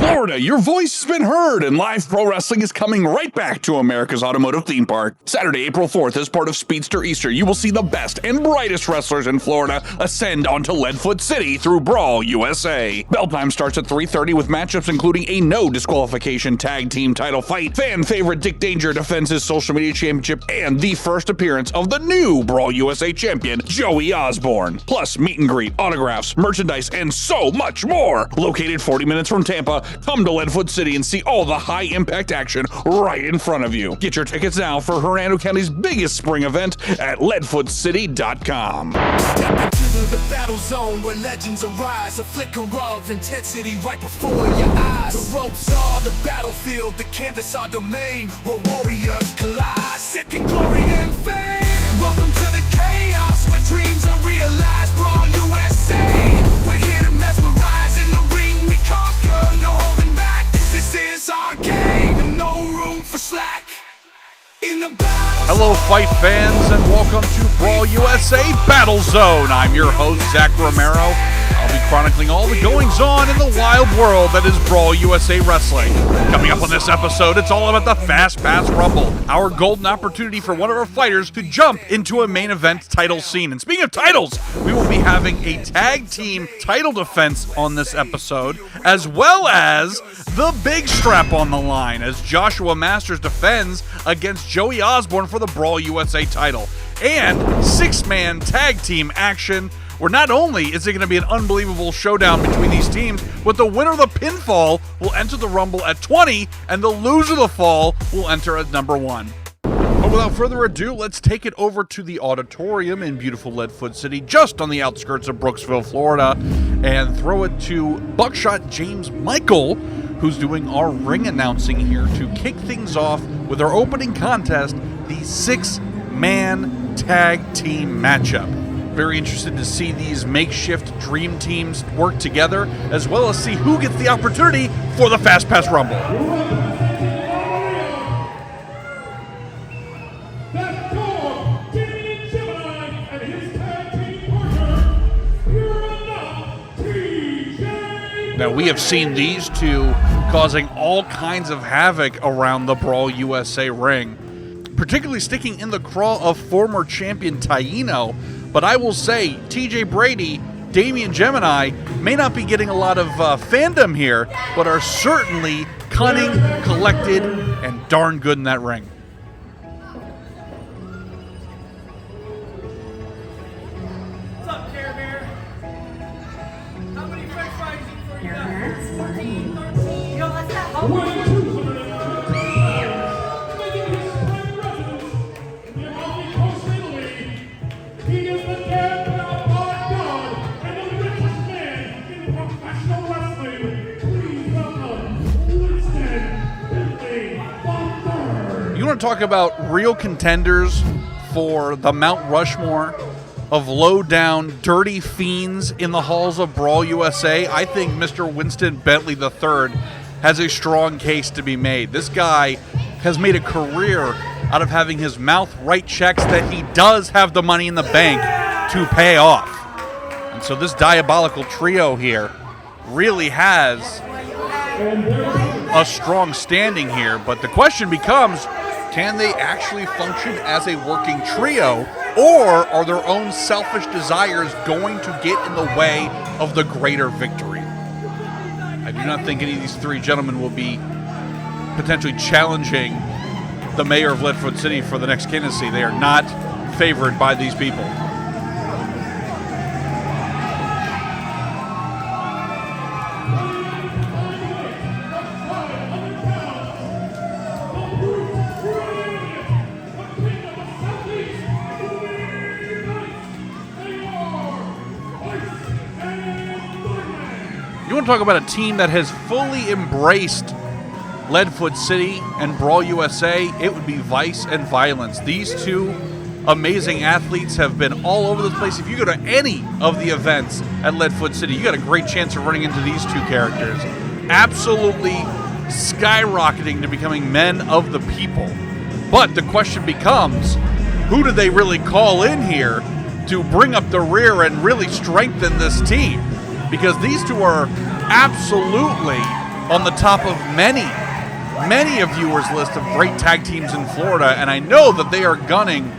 Florida, your voice has been heard, and live pro wrestling is coming right back to America's automotive theme park. Saturday, April 4th, as part of Speedster Easter, you will see the best and brightest wrestlers in Florida ascend onto Leadfoot City through Brawl USA. Bell time starts at 3:30 with matchups including a no disqualification tag team title fight, fan favorite Dick Danger defends his social media championship, and the first appearance of the new Brawl USA champion, Joey Ozbourne. Plus, meet and greet, autographs, merchandise, and so much more. Located 40 minutes from Tampa, come to Leadfoot City and see all the high-impact action right in front of you. Get your tickets now for Hernando County's biggest spring event at leadfootcity.com. Step into the battle zone where legends arise, a flicker of intensity right before your eyes. The ropes are the battlefield, the canvas our domain, where warriors collide, seeking glory and fame. Welcome to the chaos where dreams are realized. Brawl USA, we're here to mesmerize. In the ring we conquer, no holding back. This is our game, no room for slack. In the battle Hello, fight fans, and welcome to Brawl USA Battle Zone. I'm your host, Zach Romero. I'll be chronicling all the goings-on in the wild world that is Brawl USA Wrestling. Coming up on this episode, it's all about the Fast Pass Rumble, our golden opportunity for one of our fighters to jump into a main event title scene. And speaking of titles, we will be having a tag team title defense on this episode, as well as the big strap on the line as Joshua Masters defends against Joey Ozbourne for the Brawl USA title. And six-man tag team action, where not only is it going to be an unbelievable showdown between these teams, but the winner of the pinfall will enter the Rumble at 20, and the loser of the fall will enter at number 1. But without further ado, let's take it over to the auditorium in beautiful Leadfoot City, just on the outskirts of Brooksville, Florida, and throw it to Buckshot James Michael, who's doing our ring announcing here to kick things off with our opening contest, the six-man tag team matchup. Very interested to see these makeshift dream teams work together, as well as see who gets the opportunity for the Fast Pass Rumble. Now, we have seen these two causing all kinds of havoc around the Brawl USA ring, particularly sticking in the craw of former champion Taino. But I will say, TJ Brady, Damian Gemini may not be getting a lot of fandom here, but are certainly cunning, collected, and darn good in that ring. What's up, Care Bear? How many french fries for you guys? 14, 13. Yo, let's not You want to talk about real contenders for the Mount Rushmore of low-down, dirty fiends in the halls of Brawl USA? I think Mr. Winston Bentley III has a strong case to be made. This guy has made a career out of having his mouth write checks that he does have the money in the bank to pay off. And so this diabolical trio here really has a strong standing here. But the question becomes, can they actually function as a working trio, or are their own selfish desires going to get in the way of the greater victory? I do not think any of these three gentlemen will be potentially challenging the mayor of Leadfoot City for the next candidacy. They are not favored by these people. You want to talk about a team that has fully embraced Leadfoot City and Brawl USA? It would be Vice and Violence. These two amazing athletes have been all over the place. If you go to any of the events at Leadfoot City, you got a great chance of running into these two characters. Absolutely skyrocketing to becoming men of the people. But the question becomes, who do they really call in here to bring up the rear and really strengthen this team? Because these two are absolutely on the top of many a viewers list of great tag teams in Florida, and I know that they are gunning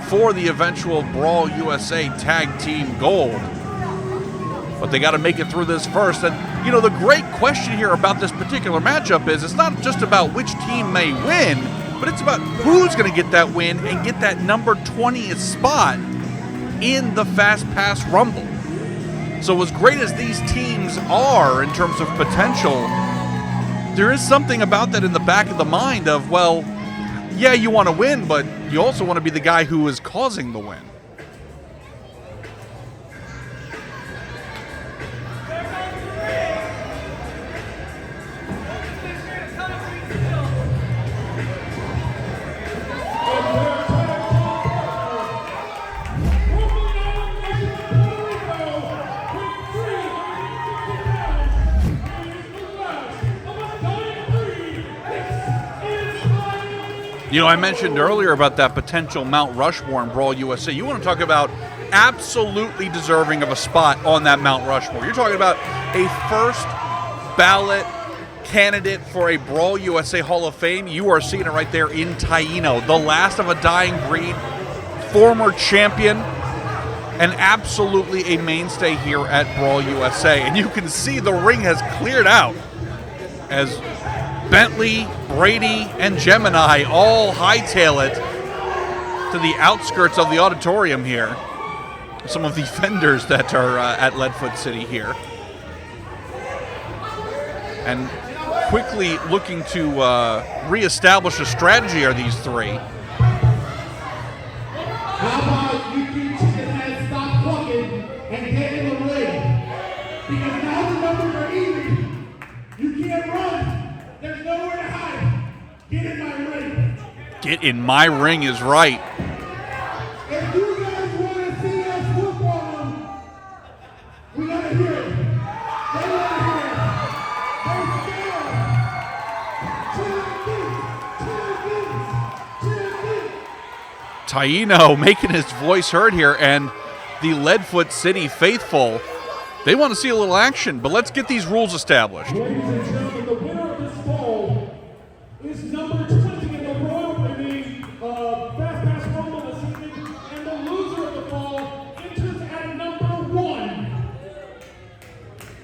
for the eventual Brawl USA Tag Team Gold. But they got to make it through this first. And, you know, the great question here about this particular matchup is it's not just about which team may win, but it's about who's going to get that win and get that number 20th spot in the Fast Pass Rumble. So as great as these teams are in terms of potential, there is something about that in the back of the mind of, well, yeah, you want to win, but you also want to be the guy who is causing the win. You know, I mentioned earlier about that potential Mount Rushmore in Brawl USA. You want to talk about absolutely deserving of a spot on that Mount Rushmore. You're talking about a first ballot candidate for a Brawl USA Hall of Fame. You are seeing it right there in Taino, the last of a dying breed, former champion, and absolutely a mainstay here at Brawl USA. And you can see the ring has cleared out as Bentley, Brady, and Gemini all hightail it to the outskirts of the auditorium here. Some of the vendors that are at Leadfoot City here. And quickly looking to reestablish a strategy are these three. How about you two chicken heads stop talking and get in the ring? Because now the numbers are even. You can't run. There's nowhere to hide. Get in my ring. Get in my ring is right. If you guys want to see us whoop on them, we gotta hear it. They want to hear it. They're scared. Taino making his voice heard here, and the Leadfoot City faithful, they want to see a little action, but let's get these rules established. Ladies and gentlemen, the winner of this ball is number 20 in the Royal Remaining Fast Pass Rumble this evening, and the loser of the ball enters at number 1.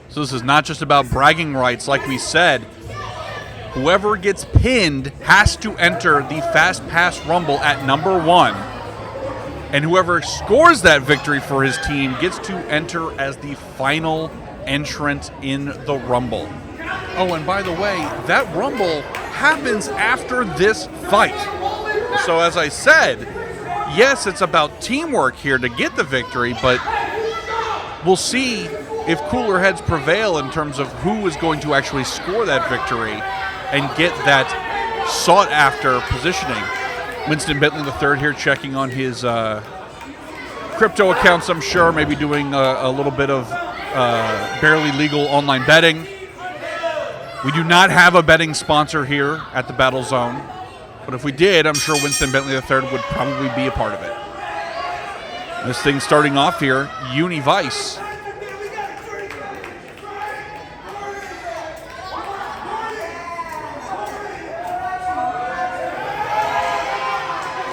So this is not just about bragging rights, like we said. Whoever gets pinned has to enter the Fast Pass Rumble at number 1. And whoever scores that victory for his team gets to enter as the final entrant in the Rumble. Oh, and by the way, that Rumble happens after this fight. So as I said, yes, it's about teamwork here to get the victory, but we'll see if cooler heads prevail in terms of who is going to actually score that victory and get that sought-after positioning. Winston Bentley III here checking on his crypto accounts, I'm sure, maybe doing a little bit of barely legal online betting. We do not have a betting sponsor here at the Battle Zone, but if we did, I'm sure Winston Bentley III would probably be a part of it. This thing starting off here, Univice.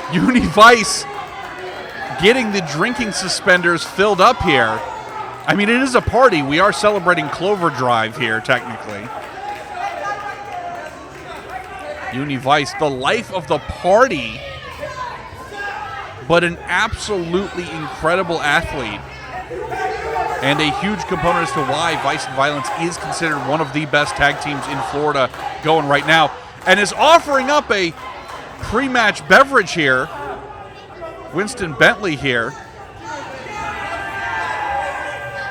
Univice getting the drinking suspenders filled up here. I mean, it is a party. We are celebrating Clover Drive here, technically. Univice, the life of the party, but an absolutely incredible athlete. And a huge component as to why Vice and Violence is considered one of the best tag teams in Florida going right now. And is offering up a pre-match beverage here. Winston Bentley here.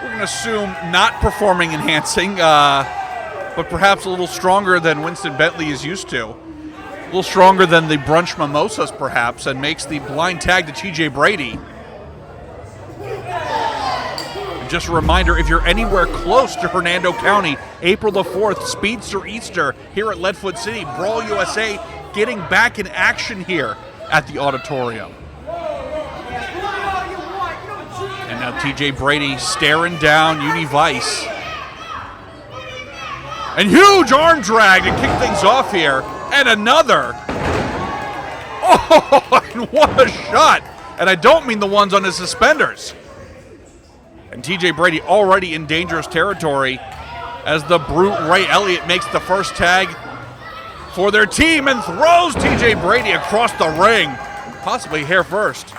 We're going to assume not performing enhancing, but perhaps a little stronger than Winston Bentley is used to. A little stronger than the brunch mimosas, perhaps, and makes the blind tag to TJ Brady. And just a reminder, if you're anywhere close to Hernando County, April the 4th, Speedster Easter here at Leadfoot City, Brawl USA getting back in action here at the auditorium. And now TJ Brady staring down Univice. And huge arm drag to kick things off here. And another. Oh, and what a shot. And I don't mean the ones on his suspenders. And TJ Brady already in dangerous territory as the brute Ray Elliott makes the first tag for their team and throws TJ Brady across the ring, possibly hair first.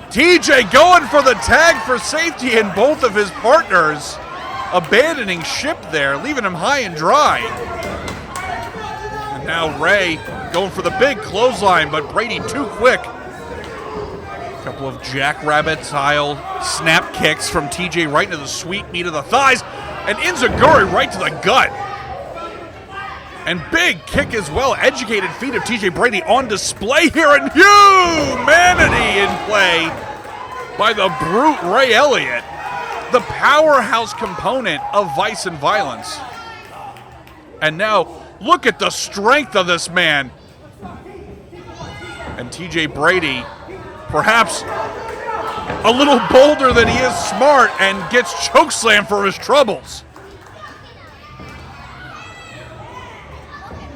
TJ going for the tag for safety, and both of his partners abandoning ship there, leaving him high and dry. And now Ray going for the big clothesline, but Brady too quick. Couple of jackrabbit style snap kicks from TJ right into the sweet meat of the thighs, and Enziguri right to the gut. And big kick as well. Educated feet of TJ Brady on display here, and humanity in play by the brute Ray Elliott, the powerhouse component of Vice and Violence. And now look at the strength of this man. And TJ Brady, perhaps a little bolder than he is smart, and gets chokeslammed for his troubles.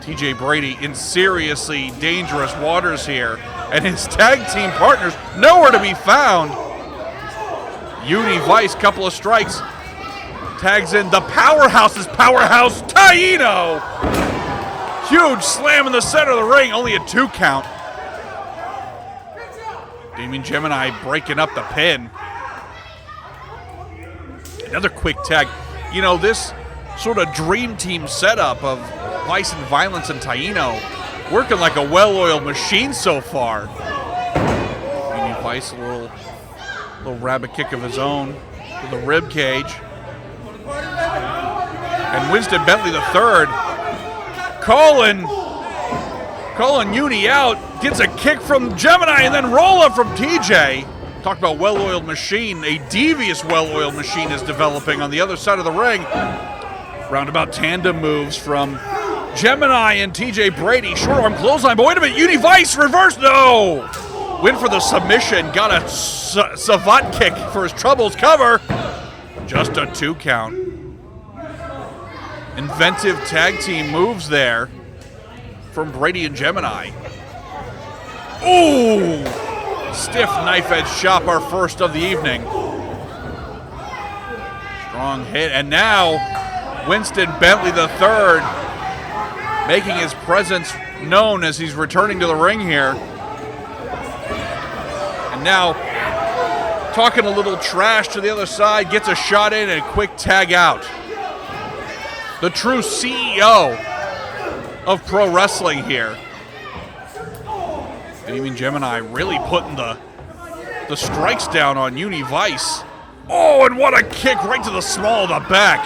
TJ Brady in seriously dangerous waters here, and his tag team partners nowhere to be found. Uni Vice, couple of strikes, tags in the powerhouse's powerhouse, Taino. Huge slam in the center of the ring, only a 2 count. Damien Gemini breaking up the pin. Another quick tag. You know, this sort of dream team setup of Vice and Violence and Taino working like a well-oiled machine so far. Uni Vice, a little rabbit kick of his own to the rib cage. And Winston Bentley III calling Uni out, gets a kick from Gemini and then roll up from TJ. Talk about well-oiled machine. A devious well-oiled machine is developing on the other side of the ring. Roundabout tandem moves from Gemini and TJ Brady. Short arm clothesline, but wait a minute, Uni Vice reverse, no! Went for the submission, got a savant kick for his troubles, cover. Just a 2 count. Inventive tag team moves there from Brady and Gemini. Ooh! Stiff knife edge chop, our first of the evening. Strong hit, and now Winston Bentley III making his presence known as he's returning to the ring here. And now talking a little trash to the other side, gets a shot in and a quick tag out. The true CEO of pro wrestling here. Damien Gemini really putting the strikes down on Uni Vice. Oh, and what a kick right to the small of the back.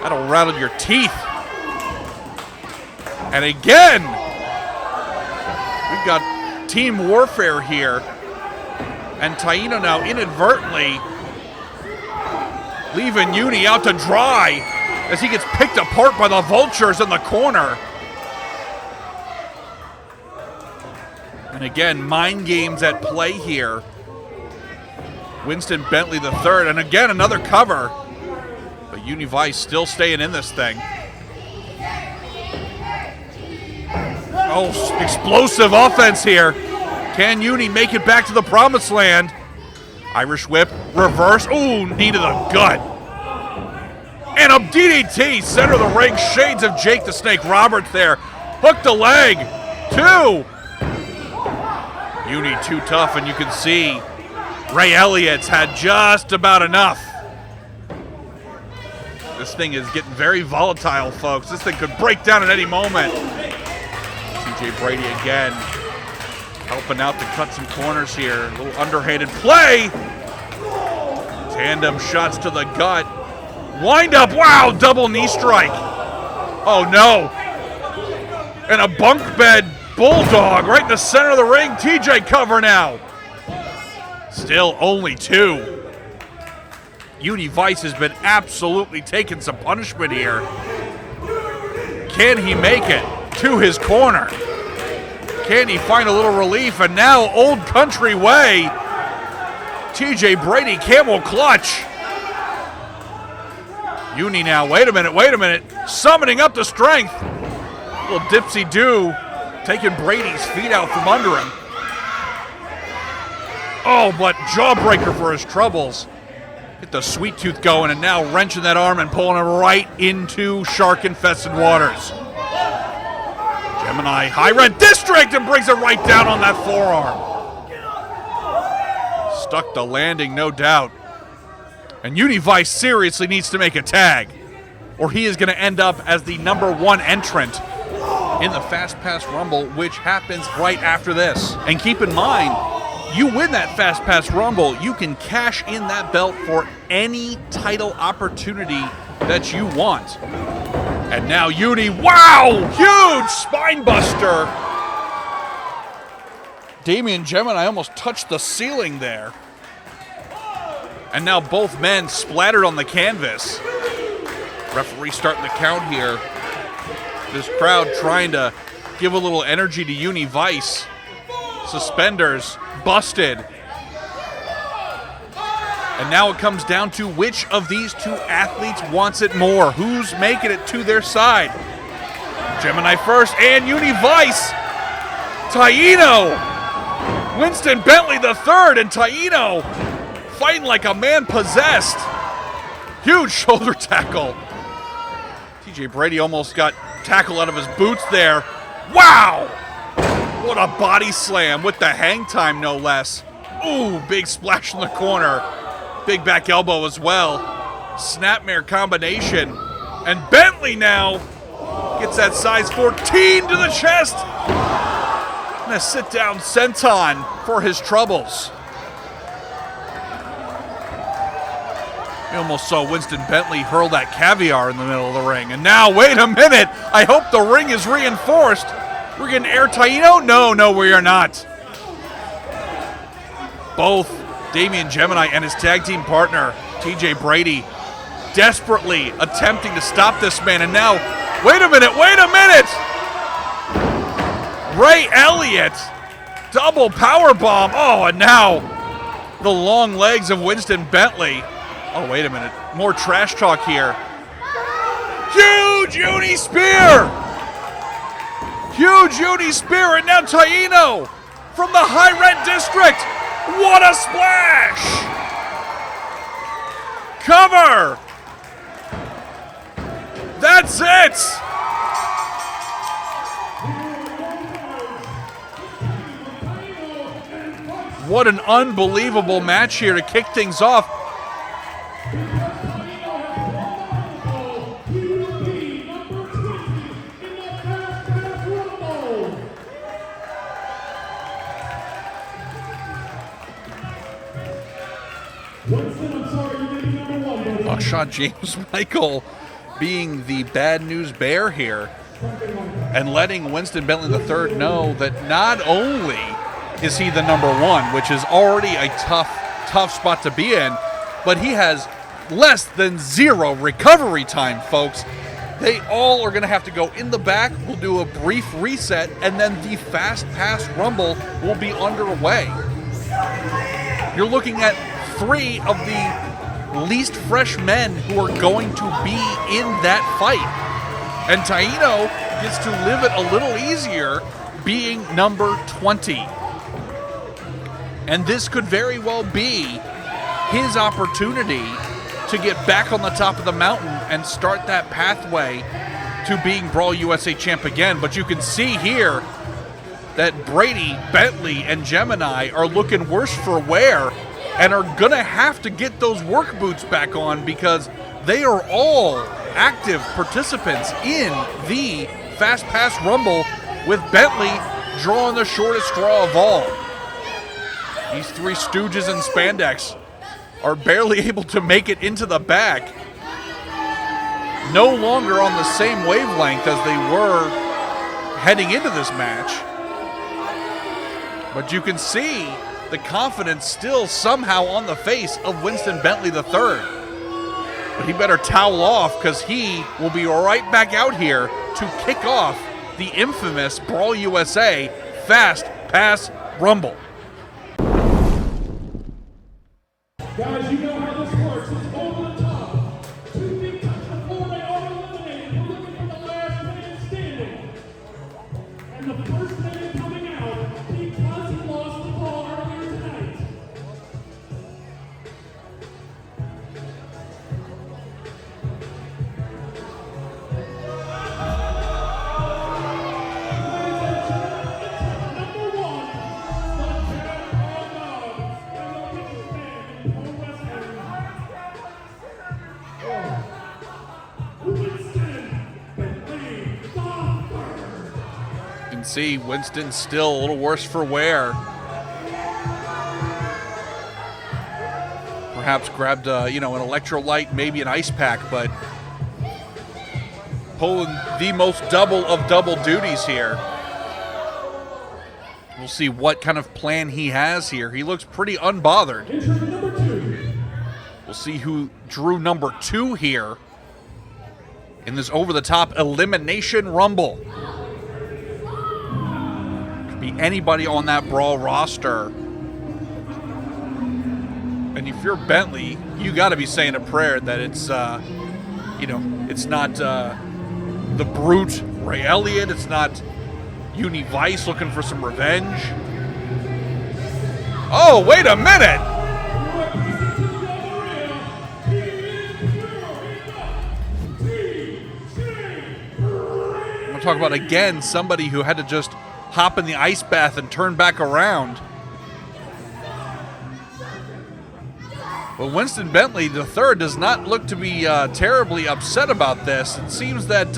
That'll rattle your teeth. And again, we've got team warfare here. And Taino now inadvertently leaving Uni out to dry as he gets picked apart by the vultures in the corner. And again, mind games at play here. Winston Bentley III, and again another cover. But Uni Vice still staying in this thing. Oh, explosive offense here. Can Uni make it back to the promised land? Irish whip, reverse. Ooh, knee to the gut. And a DDT, center of the ring. Shades of Jake the Snake Roberts there. Hooked the leg. 2. Uni too tough, and you can see Ray Elliott's had just about enough. This thing is getting very volatile, folks. This thing could break down at any moment. TJ Brady again helping out to cut some corners here. A little underhanded play. Tandem shots to the gut. Wind up, wow, double knee strike. Oh no. And a bunk bed bulldog right in the center of the ring. TJ cover now. Still only 2. Uni Vice has been absolutely taking some punishment here. Can he make it to his corner? Can he find a little relief? And now Old Country Way. TJ Brady camel clutch. Uni now, wait a minute. Summoning up the strength. Little dipsy-do, taking Brady's feet out from under him. Oh, but jawbreaker for his troubles. Get the sweet tooth going, and now wrenching that arm and pulling him right into shark-infested waters. Gemini, high red district, and brings it right down on that forearm. Stuck the landing, no doubt. And Univice seriously needs to make a tag, or he is going to end up as the #1 entrant in the Fast Pass Rumble, which happens right after this. And keep in mind, you win that Fast Pass Rumble, you can cash in that belt for any title opportunity that you want. And now Uni, wow, huge spine buster. Damian Gemini almost touched the ceiling there. And now both men splattered on the canvas. Referee starting the count here. This crowd trying to give a little energy to Univice. Suspenders busted. And now it comes down to which of these two athletes wants it more. Who's making it to their side? Gemini first and Univice. Taino. Winston Bentley the third, and Taino fighting like a man possessed. Huge shoulder tackle. TJ Brady almost got tackled out of his boots there. Wow! What a body slam with the hang time, no less. Ooh, big splash in the corner. Big back elbow as well. Snapmare combination. And Bentley now gets that size 14 to the chest. And a sit-down senton for his troubles. You almost saw Winston Bentley hurl that caviar in the middle of the ring. And now, wait a minute. I hope the ring is reinforced. We're getting Air Taino? No, we are not. Both Damian Gemini and his tag team partner, TJ Brady, desperately attempting to stop this man. And now, wait a minute. Ray Elliott, double power bomb. Oh, and now the long legs of Winston Bentley. Oh, wait a minute. More trash talk here. Huge Uni Spear! And now Taino from the High Red District. What a splash! Cover! That's it! What an unbelievable match here to kick things off. Shot James Michael being the bad news bear here and letting Winston Bentley III know that not only is he the #1, which is already a tough spot to be in, but he has less than 0 recovery time, folks. They all are going to have to go in the back. We'll do a brief reset, and then the Fast Pass Rumble will be underway. You're looking at 3 of the least fresh men who are going to be in that fight. And Taino gets to live it a little easier being #20. And this could very well be his opportunity to get back on the top of the mountain and start that pathway to being Brawl USA champ again. But you can see here that Brady, Bentley, and Gemini are looking worse for wear and are going to have to get those work boots back on because they are all active participants in the Fast Pass Rumble, with Bentley drawing the shortest straw of all. These 3 stooges in spandex are barely able to make it into the back. No longer on the same wavelength as they were heading into this match. But you can see the confidence still somehow on the face of Winston Bentley III. But he better towel off, because he will be right back out here to kick off the infamous Brawl USA Fast Pass Rumble. Guys, you know how this works. It's over the top. 2 big countries see Winston still a little worse for wear. Perhaps grabbed, an electrolyte, maybe an ice pack, but pulling the most double of double duties here. We'll see what kind of plan he has here. He looks pretty unbothered. We'll see who drew number 2 here in this over-the-top elimination rumble. Could be anybody on that Brawl roster. And if you're Bentley, you got to be saying a prayer that it's, it's not the Brute Ray Elliott. It's not Uni Vice looking for some revenge. Oh, wait a minute. I'm going to talk about, again, somebody who had to just hop in the ice bath and turn back around. Well, Winston Bentley III does not look to be terribly upset about this. It seems that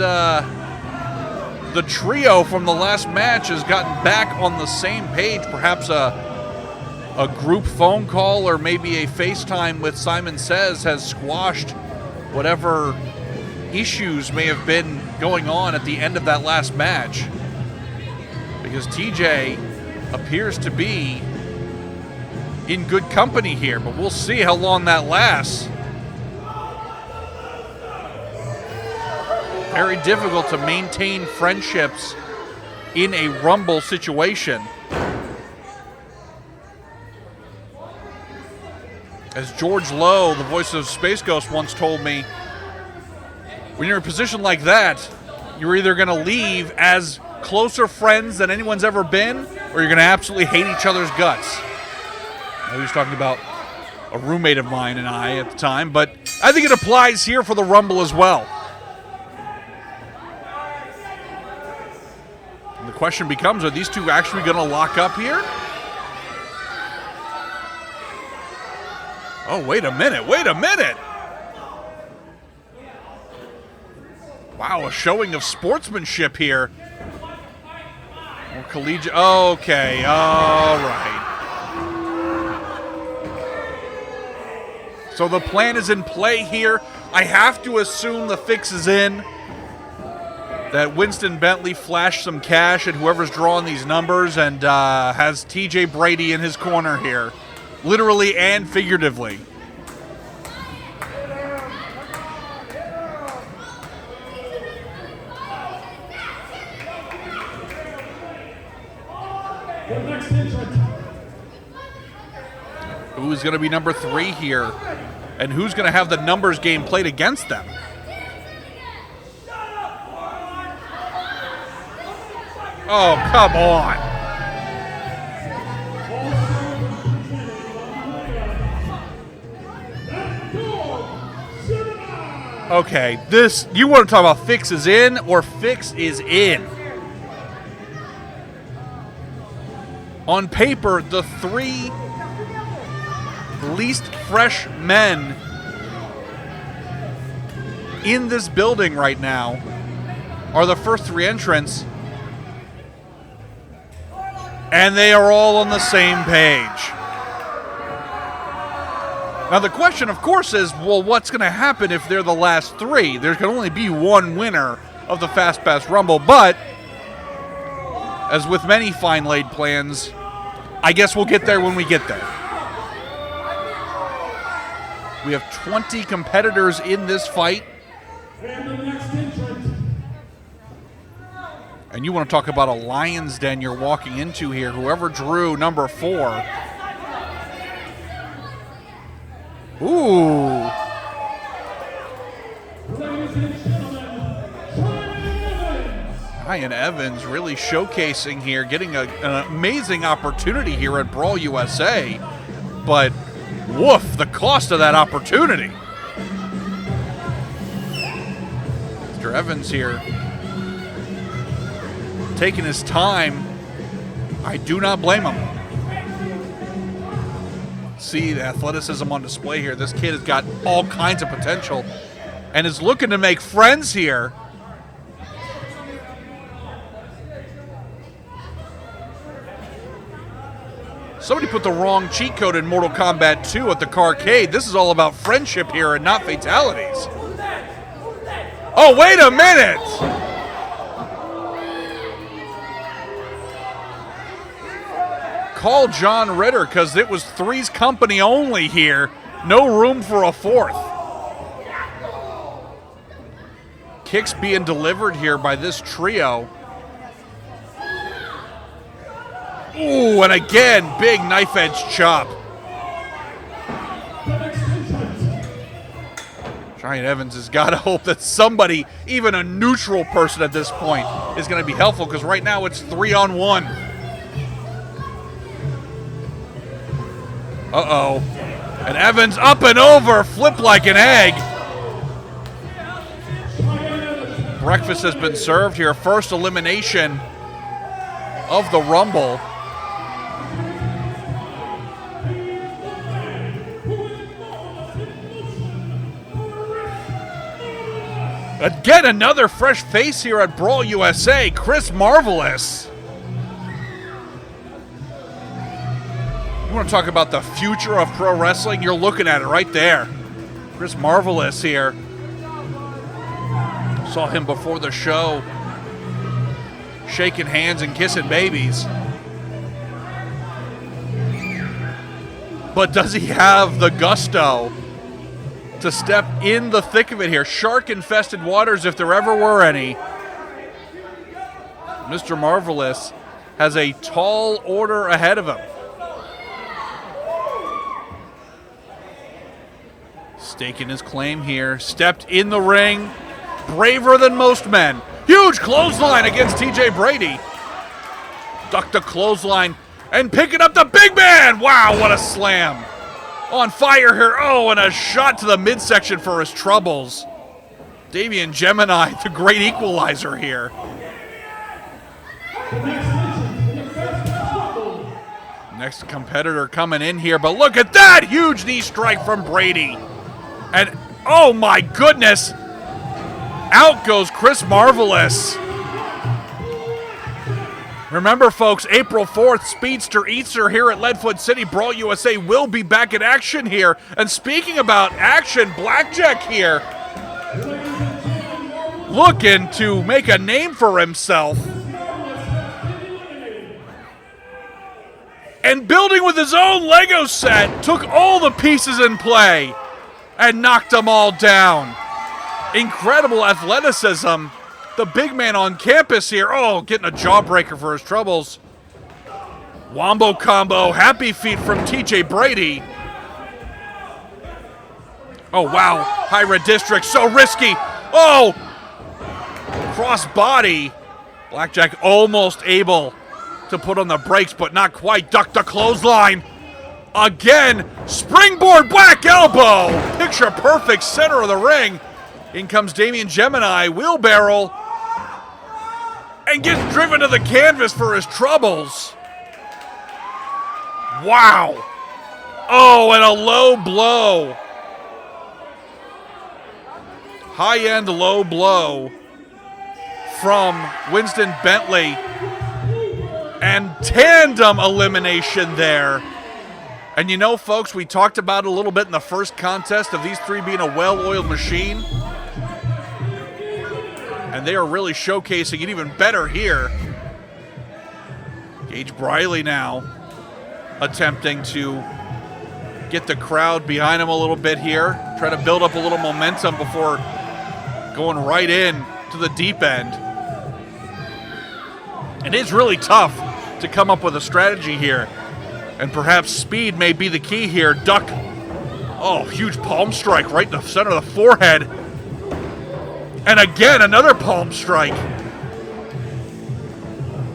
the trio from the last match has gotten back on the same page. Perhaps a group phone call or maybe a FaceTime with Simon Says has squashed whatever issues may have been going on at the end of that last match. Because TJ appears to be in good company here, but we'll see how long that lasts. Very difficult to maintain friendships in a Rumble situation. As George Lowe, the voice of Space Ghost, once told me, when you're in a position like that, you're either going to leave as closer friends than anyone's ever been, or you're going to absolutely hate each other's guts. He was talking about a roommate of mine and I at the time, but I think it applies here for the Rumble as well. And the question becomes, are these two actually going to lock up here? Oh, wait a minute. Wow, a showing of sportsmanship here. Or collegiate. Okay, all right. So the plan is in play here. I have to assume the fix is in. That Winston Bentley flashed some cash at whoever's drawing these numbers and has TJ Brady in his corner here. Literally and figuratively. Who's going to be number 3 here? And who's going to have the numbers game played against them? Oh, come on. Okay, this, you want to talk about fix is in or fix is in? On paper, the 3 least fresh men in this building right now are the first 3 entrants, and they are all on the same page. Now the question, of course, is, well, what's going to happen if they're the last 3? There can only be one winner of the Fast Pass Rumble, but as with many fine laid plans, I guess we'll get there when we get there. We have 20 competitors in this fight. And the next entrant. And you want to talk about a lion's den you're walking into here. Whoever drew number 4. Ooh. Ladies and gentlemen, Ryan Evans really showcasing here, getting an amazing opportunity here at Brawl USA. But woof, the cost of that opportunity. Mr. Evans here taking his time. I do not blame him. See the athleticism on display here. This kid has got all kinds of potential and is looking to make friends here. Somebody put the wrong cheat code in Mortal Kombat 2 at the Carcade. This is all about friendship here and not fatalities. Oh, wait a minute! Call John Ritter, because it was Three's Company only here. No room for a fourth. Kicks being delivered here by this trio. Ooh, and again, big knife edge chop. Giant Evans has got to hope that somebody, even a neutral person at this point, is going to be helpful, because right now it's 3-on-1. Uh-oh. And Evans up and over, flip like an egg. Breakfast has been served here. First elimination of the Rumble. Again, another fresh face here at Brawl USA, Chris Marvelous. You want to talk about the future of pro wrestling? You're looking at it right there. Chris Marvelous here. Saw him before the show, shaking hands and kissing babies. But does he have the gusto to step in the thick of it here? Shark-infested waters, if there ever were any. Mr. Marvelous has a tall order ahead of him. Staking his claim here. Stepped in the ring. Braver than most men. Huge clothesline against TJ Brady. Ducked the clothesline and picking up the big man. Wow, what a slam. On fire here. Oh, and a shot to the midsection for his troubles. Damian Gemini, the great equalizer here. Next competitor coming in here, but look at that huge knee strike from Brady. And oh my goodness, out goes Chris Marvelous. Remember, folks, April 4th, Speedster Easter here at Leadfoot City. Brawl USA will be back in action here. And speaking about action, Blackjack here, looking to make a name for himself. And building with his own Lego set, took all the pieces in play and knocked them all down. Incredible athleticism. The big man on campus here. Oh, getting a jawbreaker for his troubles. Wombo combo, happy feet from TJ Brady. Oh, wow. High red district, so risky. Oh, cross body. Blackjack almost able to put on the brakes, but not quite. Ducked the clothesline. Again, springboard black elbow. Picture perfect center of the ring. In comes Damian Gemini, wheelbarrow, and gets driven to the canvas for his troubles. Wow. Oh, and a low blow. High-end low blow from Winston Bentley. And tandem elimination there. And you know, folks, we talked about it a little bit in the first contest of these three being a well-oiled machine. And they are really showcasing it even better here. Gage Briley now attempting to get the crowd behind him a little bit here. Try to build up a little momentum before going right in to the deep end. It is really tough to come up with a strategy here. And perhaps speed may be the key here. Duck. Oh, huge palm strike right in the center of the forehead. And again, another palm strike.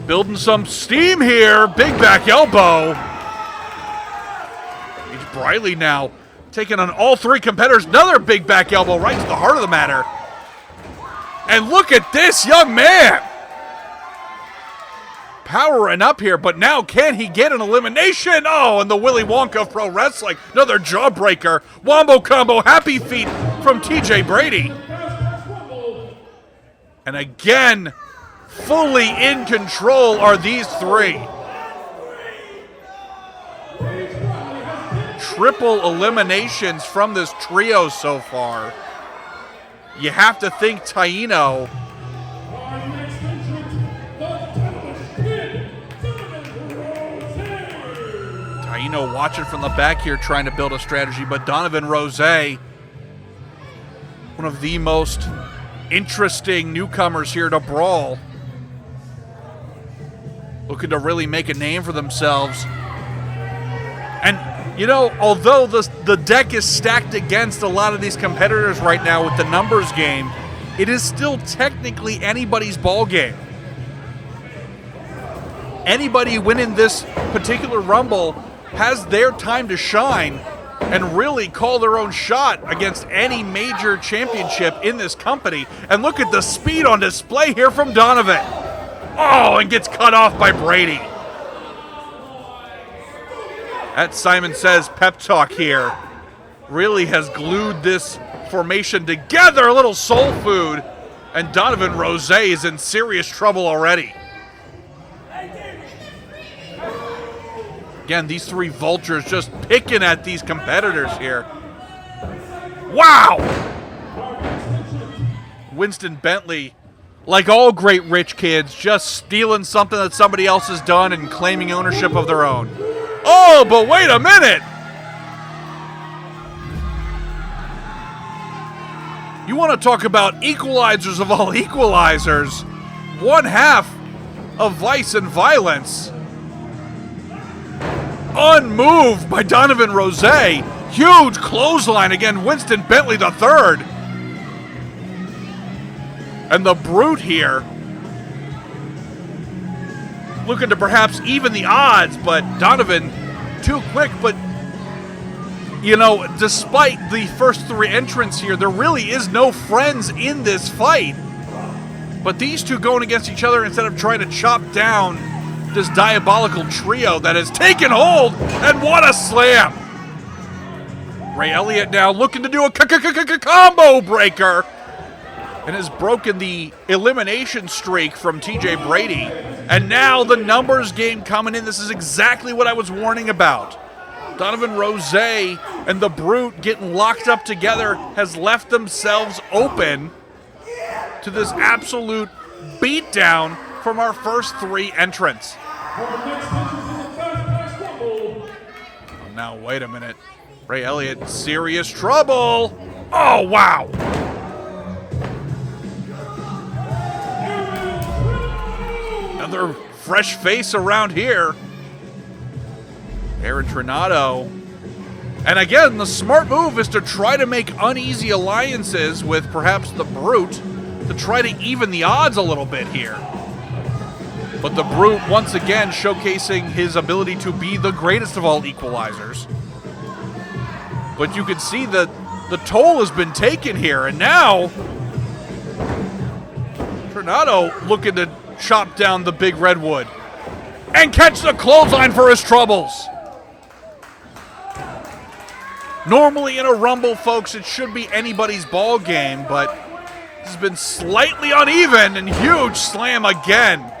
Building some steam here. Big back elbow. Gage Briley now taking on all three competitors. Another big back elbow right to the heart of the matter. And look at this young man. Powering up here, but now can he get an elimination? Oh, and the Willy Wonka of pro wrestling. Another jawbreaker. Wombo combo, happy feet from TJ Brady. And again, fully in control are these three. triple eliminations from this trio so far. You have to think Taino. Taino watching from the back here, trying to build a strategy, but Donovan Rose, one of the most interesting newcomers here to Brawl, looking to really make a name for themselves. And, you know, although the deck is stacked against a lot of these competitors right now with the numbers game, it is still technically anybody's ball game. Anybody winning this particular Rumble has their time to shine and really call their own shot against any major championship in this company. And look at the speed on display here from Donovan. Oh, and gets cut off by Brady. That, Simon Says pep talk here really has glued this formation together. A little soul food. And Donovan Rose is in serious trouble already. Again, these three vultures just picking at these competitors here. Wow! Winston Bentley, like all great rich kids, just stealing something that somebody else has done and claiming ownership of their own. Oh, but wait a minute! You want to talk about equalizers of all equalizers? One half of Vice and Violence. Unmoved by Donovan Rose. Huge clothesline again, Winston Bentley the third. And the Brute here, looking to perhaps even the odds, but Donovan too quick. But, you know, despite the first three entrants here, there really is no friends in this fight. But these two going against each other instead of trying to chop down this diabolical trio that has taken hold, and what a slam! Ray Elliott now looking to do a combo breaker and has broken the elimination streak from TJ Brady. And now the numbers game coming in. This is exactly what I was warning about. Donovan Rose and the Brute getting locked up together has left themselves open to this absolute beatdown from our first three entrants. Oh, now, wait a minute. Ray Elliott, serious trouble. Oh, wow. Another fresh face around here. Aaron Trinado. And again, the smart move is to try to make uneasy alliances with perhaps the Brute to try to even the odds a little bit here. But the Brute once again showcasing his ability to be the greatest of all equalizers. But you can see that the toll has been taken here, and now Trinado looking to chop down the big redwood and catch the clothesline for his troubles. Normally in a Rumble, folks, it should be anybody's ball game, but this has been slightly uneven, and huge slam again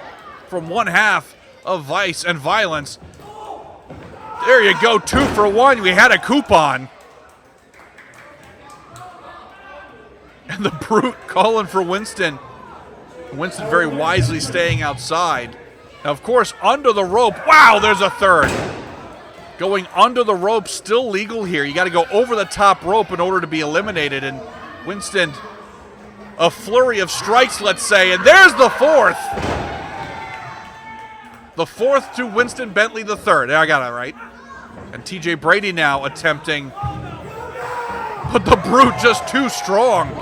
from one half of Vice and Violence. There you go, 2 for 1. We had a coupon. And the Brute calling for Winston. Winston very wisely staying outside. Now, of course, under the rope. Wow, there's a third. Going under the rope, still legal here. You got to go over the top rope in order to be eliminated. And Winston, a flurry of strikes, let's say. And there's the fourth. The fourth to Winston Bentley the third. There, I got it right. And TJ Brady now attempting. But the Brute just too strong.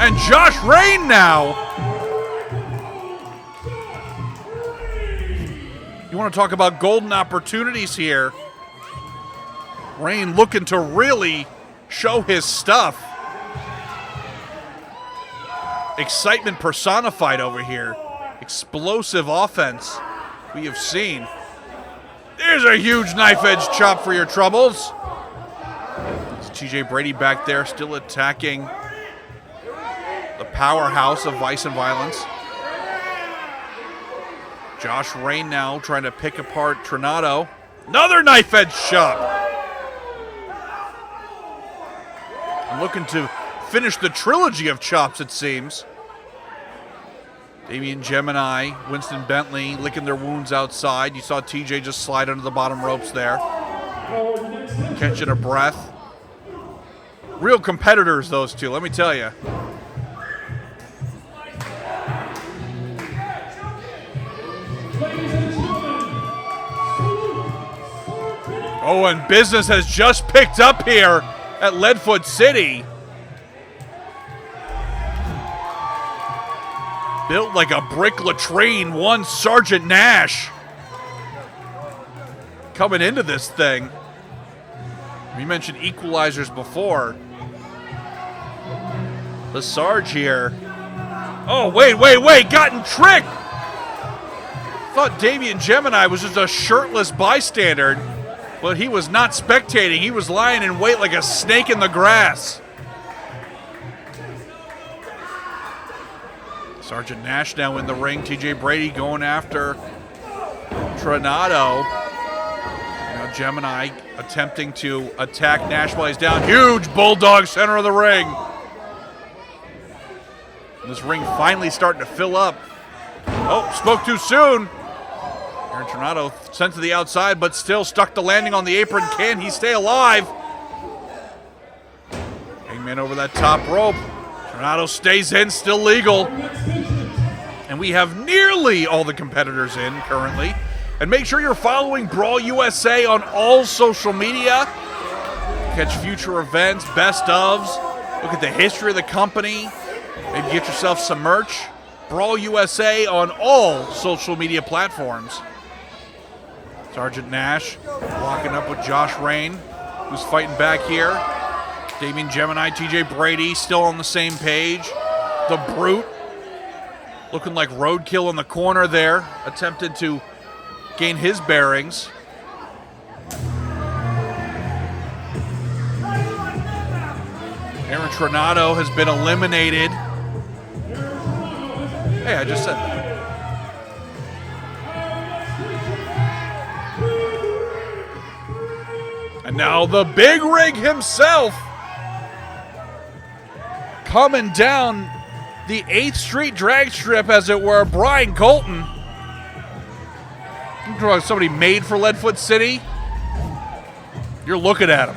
And Josh Rain now. You want to talk about golden opportunities here. Rain looking to really show his stuff. Excitement personified over here. Explosive offense we have seen. There's a huge knife edge chop for your troubles. It's TJ Brady back there still attacking the powerhouse of Vice and Violence. Josh Rain now trying to pick apart Trinado. Another knife edge chop. looking to finish the trilogy of chops, it seems. Damian Gemini, Winston Bentley licking their wounds outside. You saw TJ just slide under the bottom ropes there. Catching a breath. Real competitors, those two, let me tell you. Oh, and business has just picked up here at Leadfoot City. Built like a brick latrine, one Sergeant Nash coming into this thing. We mentioned equalizers before. The Sarge here. Oh, wait, gotten tricked. Thought Damian Gemini was just a shirtless bystander, but he was not spectating. He was lying in wait like a snake in the grass. Sergeant Nash now in the ring. TJ Brady going after Tronado. Now Gemini attempting to attack Nash while he's down. Huge bulldog center of the ring. This ring finally starting to fill up. Oh, spoke too soon. Aaron Tronado sent to the outside, but still stuck the landing on the apron. Can he stay alive? Hangman over that top rope. Tronado stays in, still legal. And we have nearly all the competitors in currently. And make sure you're following Brawl USA on all social media. Catch future events, best ofs. Look at the history of the company. Maybe get yourself some merch. Brawl USA on all social media platforms. Sergeant Nash walking up with Josh Rain, who's fighting back here. Damian Gemini, TJ Brady still on the same page. The Brute looking like roadkill in the corner there, attempted to gain his bearings. Aaron Tronado has been eliminated. Hey, I just said that. And now the big rig himself coming down the 8th Street drag strip, as it were, Brian Colton. Somebody made for Leadfoot City. You're looking at him.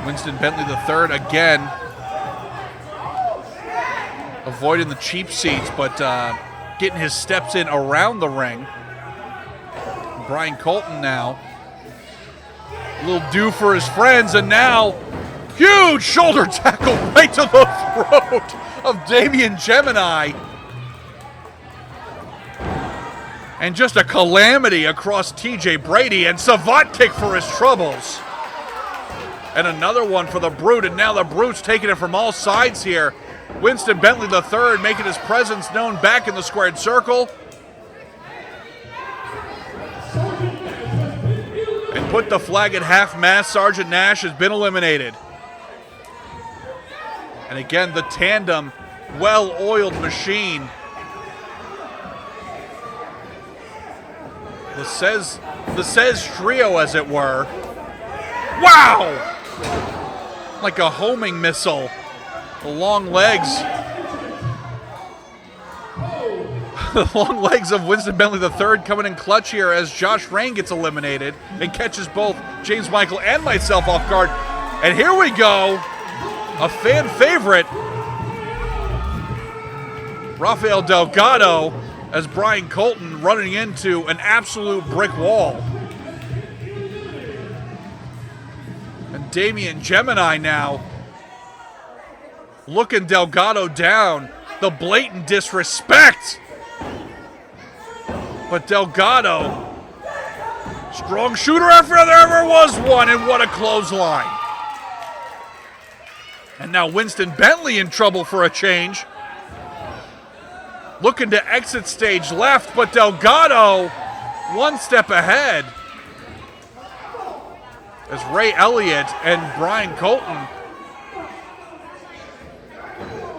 Winston Bentley III again avoiding the cheap seats, but getting his steps in around the ring. Brian Colton now a little due for his friends, and now huge shoulder tackle right to the throat of Damian Gemini. And just a calamity across TJ Brady, and savant kick for his troubles. And another one for the Brute, and now the Brute's taking it from all sides here. Winston Bentley III making his presence known back in the squared circle. And put the flag at half-mast. Sergeant Nash has been eliminated. And again, the tandem, well-oiled machine. The says trio, as it were. Wow! Like a homing missile. The long legs. The long legs of Winston Bentley III coming in clutch here as Josh Rain gets eliminated and catches both James Michael and myself off guard. And here we go. A fan favorite. Rafael Delgado as Brian Colton running into an absolute brick wall. And Damian Gemini now looking Delgado down. The blatant disrespect. But Delgado, strong shooter if there ever was one, and what a clothesline. And now Winston Bentley in trouble for a change. Looking to exit stage left, but Delgado one step ahead. As Ray Elliott and Brian Colton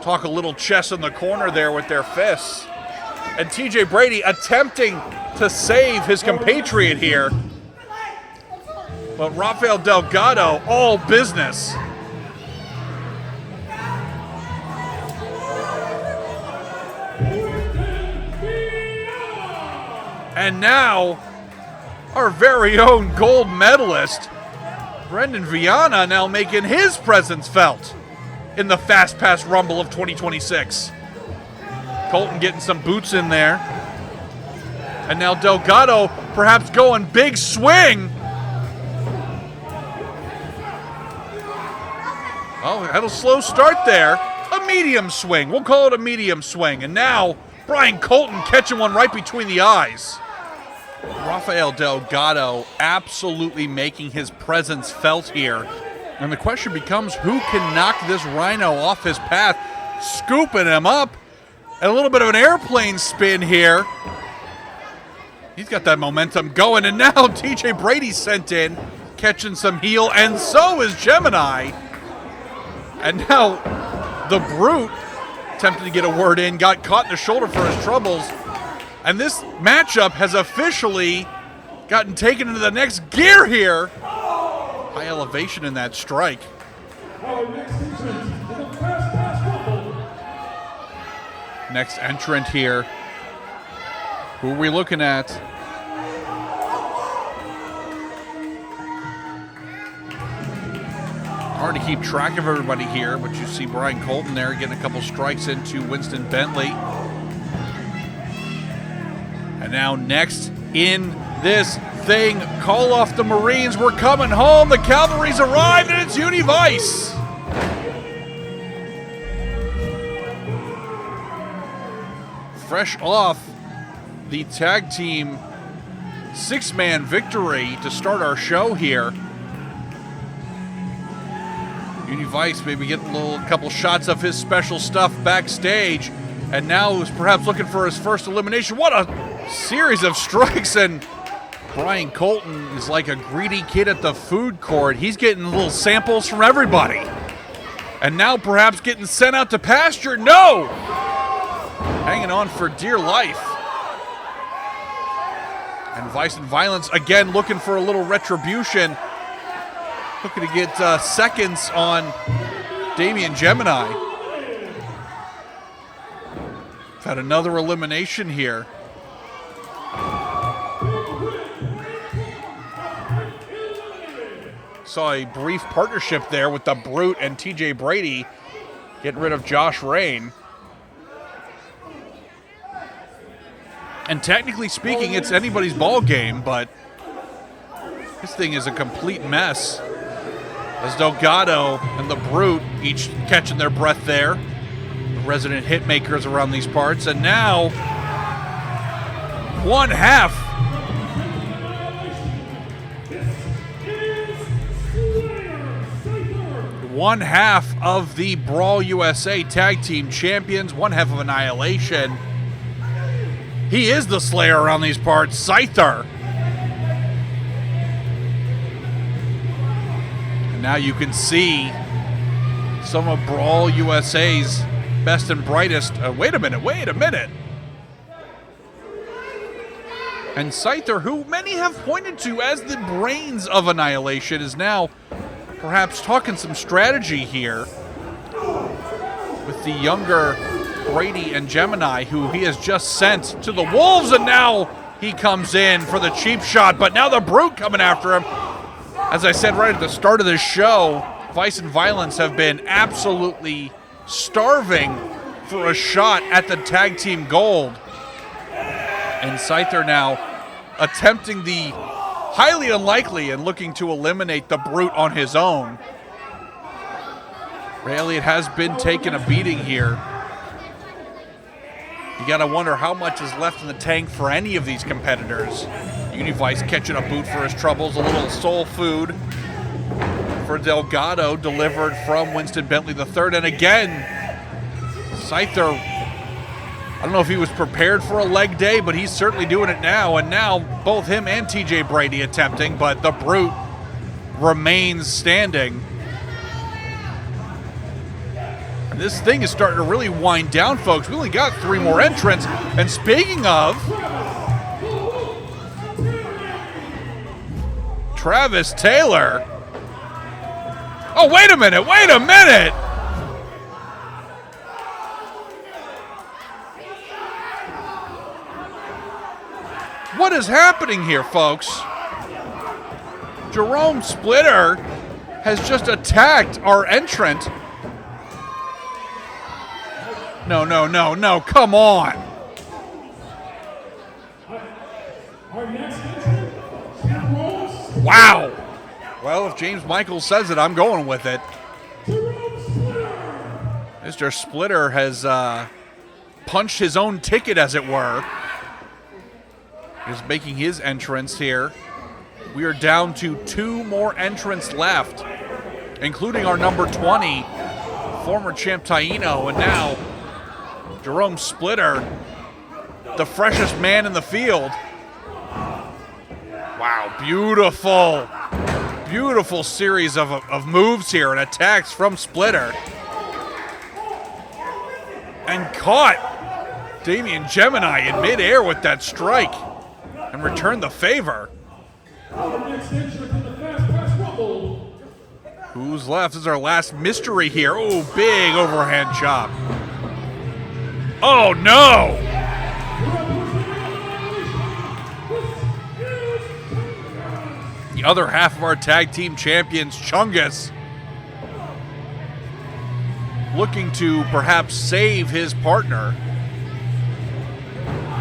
talk a little chess in the corner there with their fists. And TJ Brady attempting to save his compatriot here. But Rafael Delgado, all business. And now, our very own gold medalist, Brendan Viana, now making his presence felt in the Fast Pass Rumble of 2026. Colton getting some boots in there. And now Delgado perhaps going big swing. Oh, had a slow start there. A medium swing. We'll call it a medium swing. And now Brian Colton catching one right between the eyes. Rafael Delgado absolutely making his presence felt here. And the question becomes, who can knock this Rhino off his path? Scooping him up. And a little bit of an airplane spin here. He's got that momentum going. And now TJ Brady sent in, catching some heel. And so is Gemini. And now the Brute, attempting to get a word in, got caught in the shoulder for his troubles. And this matchup has officially gotten taken into the next gear here. High elevation in that strike. Next entrant here. Who are we looking at? Hard to keep track of everybody here, but you see Brian Colton there getting a couple strikes into Winston Bentley. And now next in this thing, call off the Marines. We're coming home. The Cavalry's arrived, and it's Univice. Fresh off the tag team six-man victory to start our show here. Univice maybe getting a couple shots of his special stuff backstage, and now is perhaps looking for his first elimination. What a series of strikes, and Brian Colton is like a greedy kid at the food court. He's getting little samples from everybody. And now perhaps getting sent out to pasture. No! Hanging on for dear life. And Vice and Violence again looking for a little retribution. Looking to get seconds on Damian Gemini. We've had another elimination here. Saw a brief partnership there with the Brute and TJ Brady getting rid of Josh Rain. And technically speaking, it's anybody's ball game, but this thing is a complete mess. As Delgado and the Brute each catching their breath there. The resident hit makers around these parts. And now, one half. One half of the Brawl USA Tag Team Champions. One half of Annihilation. He is the Slayer around these parts, Scyther. And now you can see some of Brawl USA's best and brightest. Wait a minute. And Scyther, who many have pointed to as the brains of Annihilation, is now perhaps talking some strategy here with the younger Brady and Gemini, who he has just sent to the Wolves, and now he comes in for the cheap shot, but now the Brute coming after him. As I said right at the start of this show, Vice and Violence have been absolutely starving for a shot at the tag team gold. And Scyther now attempting the highly unlikely and looking to eliminate the Brute on his own. Ray Elliott has been taking a beating here. You gotta wonder how much is left in the tank for any of these competitors. Univice catching a boot for his troubles, a little soul food for Delgado, delivered from Winston Bentley III. And again, Scyther, I don't know if he was prepared for a leg day, but he's certainly doing it now. And now both him and TJ Brady attempting, but the Brute remains standing. And this thing is starting to really wind down, folks. We only got 3 more entrants. And speaking of, Travis Taylor. Oh, wait a minute, wait a minute. What is happening here, folks? Jerome Splitter has just attacked our entrant. No, no, no, no, come on. Our next entrant, Jerome Splitter. Wow. Well, if James Michaels says it, I'm going with it. Mr. Splitter has punched his own ticket, as it were. He's making his entrance here. We are down to 2 more entrants left, including our number 20, former champ Taino, and now Jerome Splitter, the freshest man in the field. Wow, beautiful, beautiful series of moves here and attacks from Splitter. And caught Damian Gemini in midair with that strike and returned the favor. Our next entrant in the Fast Pass Rumble. Who's left? This is our last mystery here. Oh, big overhand chop. Oh, no! The other half of our tag team champions, Chungus, looking to perhaps save his partner.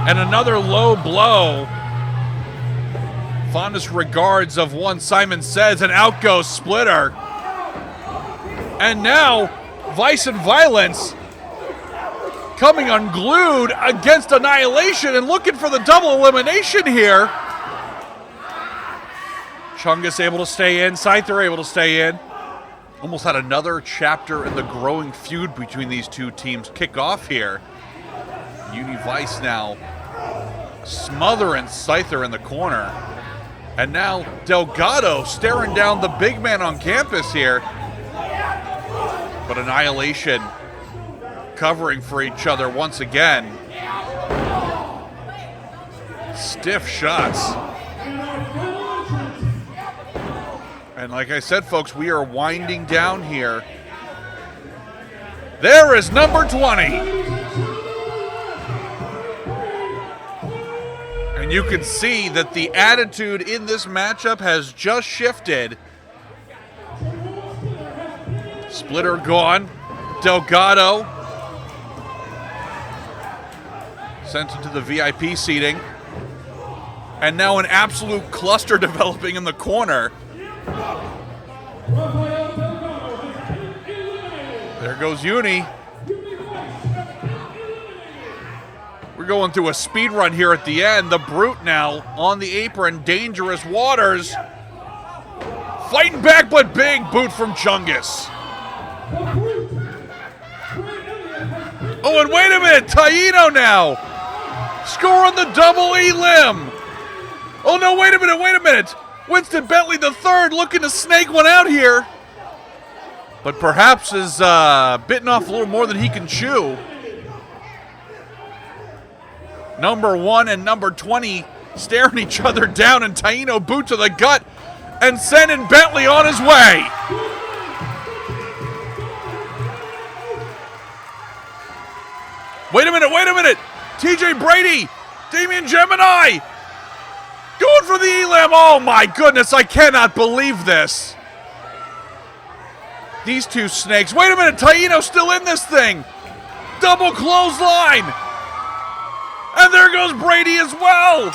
And another low blow. Fondest regards of one Simon Says, and out goes Splitter. And now, Vice and Violence coming unglued against Annihilation and looking for the double elimination here. Chungus able to stay in, Scyther able to stay in. Almost had another chapter in the growing feud between these two teams kick off here. Vice now smothering Scyther in the corner. And now Delgado staring down the big man on campus here. But Annihilation covering for each other once again. Stiff shots. And like I said, folks, we are winding down here. There is number 20. And you can see that the attitude in this matchup has just shifted. Splitter gone. Delgado sent into the VIP seating. And now an absolute cluster developing in the corner. There goes Uni. We're going through a speed run here at the end. The Brute now on the apron. Dangerous Waters. Fighting back, but big boot from Chungus. Oh, and wait a minute. Taino now. Scoring the double E-limb. Oh, no, wait a minute. Winston Bentley the third looking to snake one out here. But perhaps is bitten off a little more than he can chew. Number 1 and number 20 staring each other down, and Taino boot to the gut and sending Bentley on his way. Wait a minute. TJ Brady, Damian Gemini, going for the Elam. Oh my goodness, I cannot believe this. These two snakes. Wait a minute, Taino still in this thing. Double clothesline. And there goes Brady as well.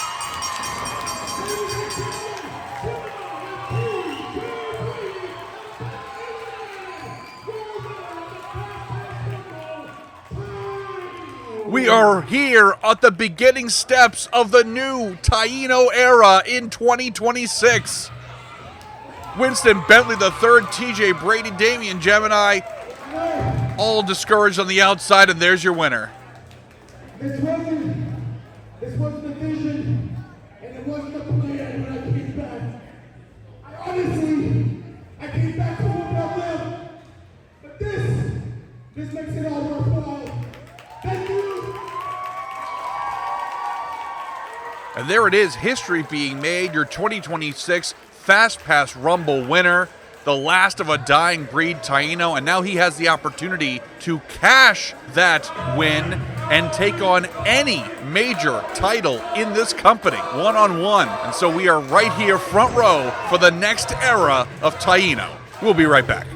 We are here at the beginning steps of the new Taino era in 2026. Winston Bentley the third, TJ Brady, Damian Gemini, all discouraged on the outside, and there's your winner. This wasn't the vision, and it wasn't the plan when I came back. I came back to whoop up them, but this makes it all worthwhile. Thank you. And there it is, history being made, your 2026 Fast Pass Rumble winner, the last of a dying breed Taino, and now he has the opportunity to cash that win and take on any major title in this company, one-on-one. And so we are right here, front row, for the next era of Taino. We'll be right back.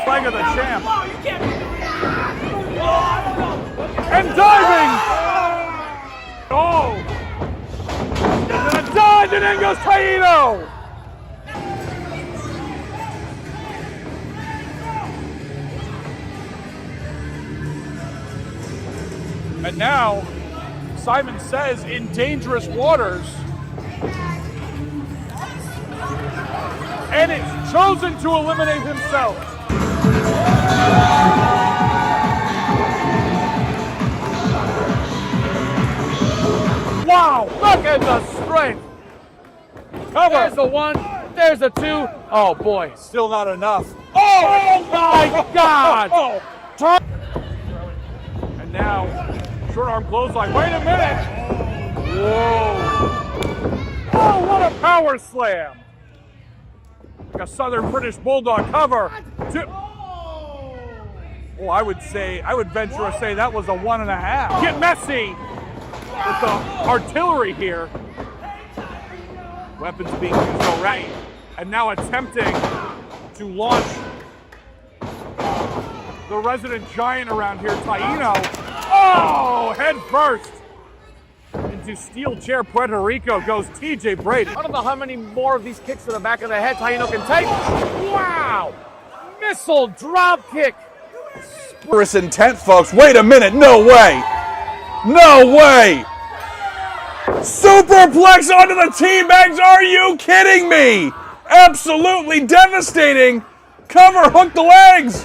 Flag of the champ. And diving! Oh! And a dive, and in goes Taino! And now, Simon says, in dangerous waters. And it's chosen to eliminate himself. Wow, look at the strength. Cover. There's the one, there's the two. Oh boy, still not enough. Oh my God. And now, short arm clothesline. Wait a minute. Whoa. Oh, what a power slam. Like a Southern British Bulldog cover. Oh, I would venture to say that was a 1.5. Get messy with the artillery here. Weapons being used already. And now attempting to launch the resident giant around here, Taino. Oh, head first. Into steel chair Puerto Rico goes TJ Brady. I don't know how many more of these kicks to the back of the head Taino can take. Wow! Missile drop kick. Intent, folks. Wait a minute. No way. No way. Superplex onto the teabags. Are you kidding me? Absolutely devastating. Cover, hook the legs.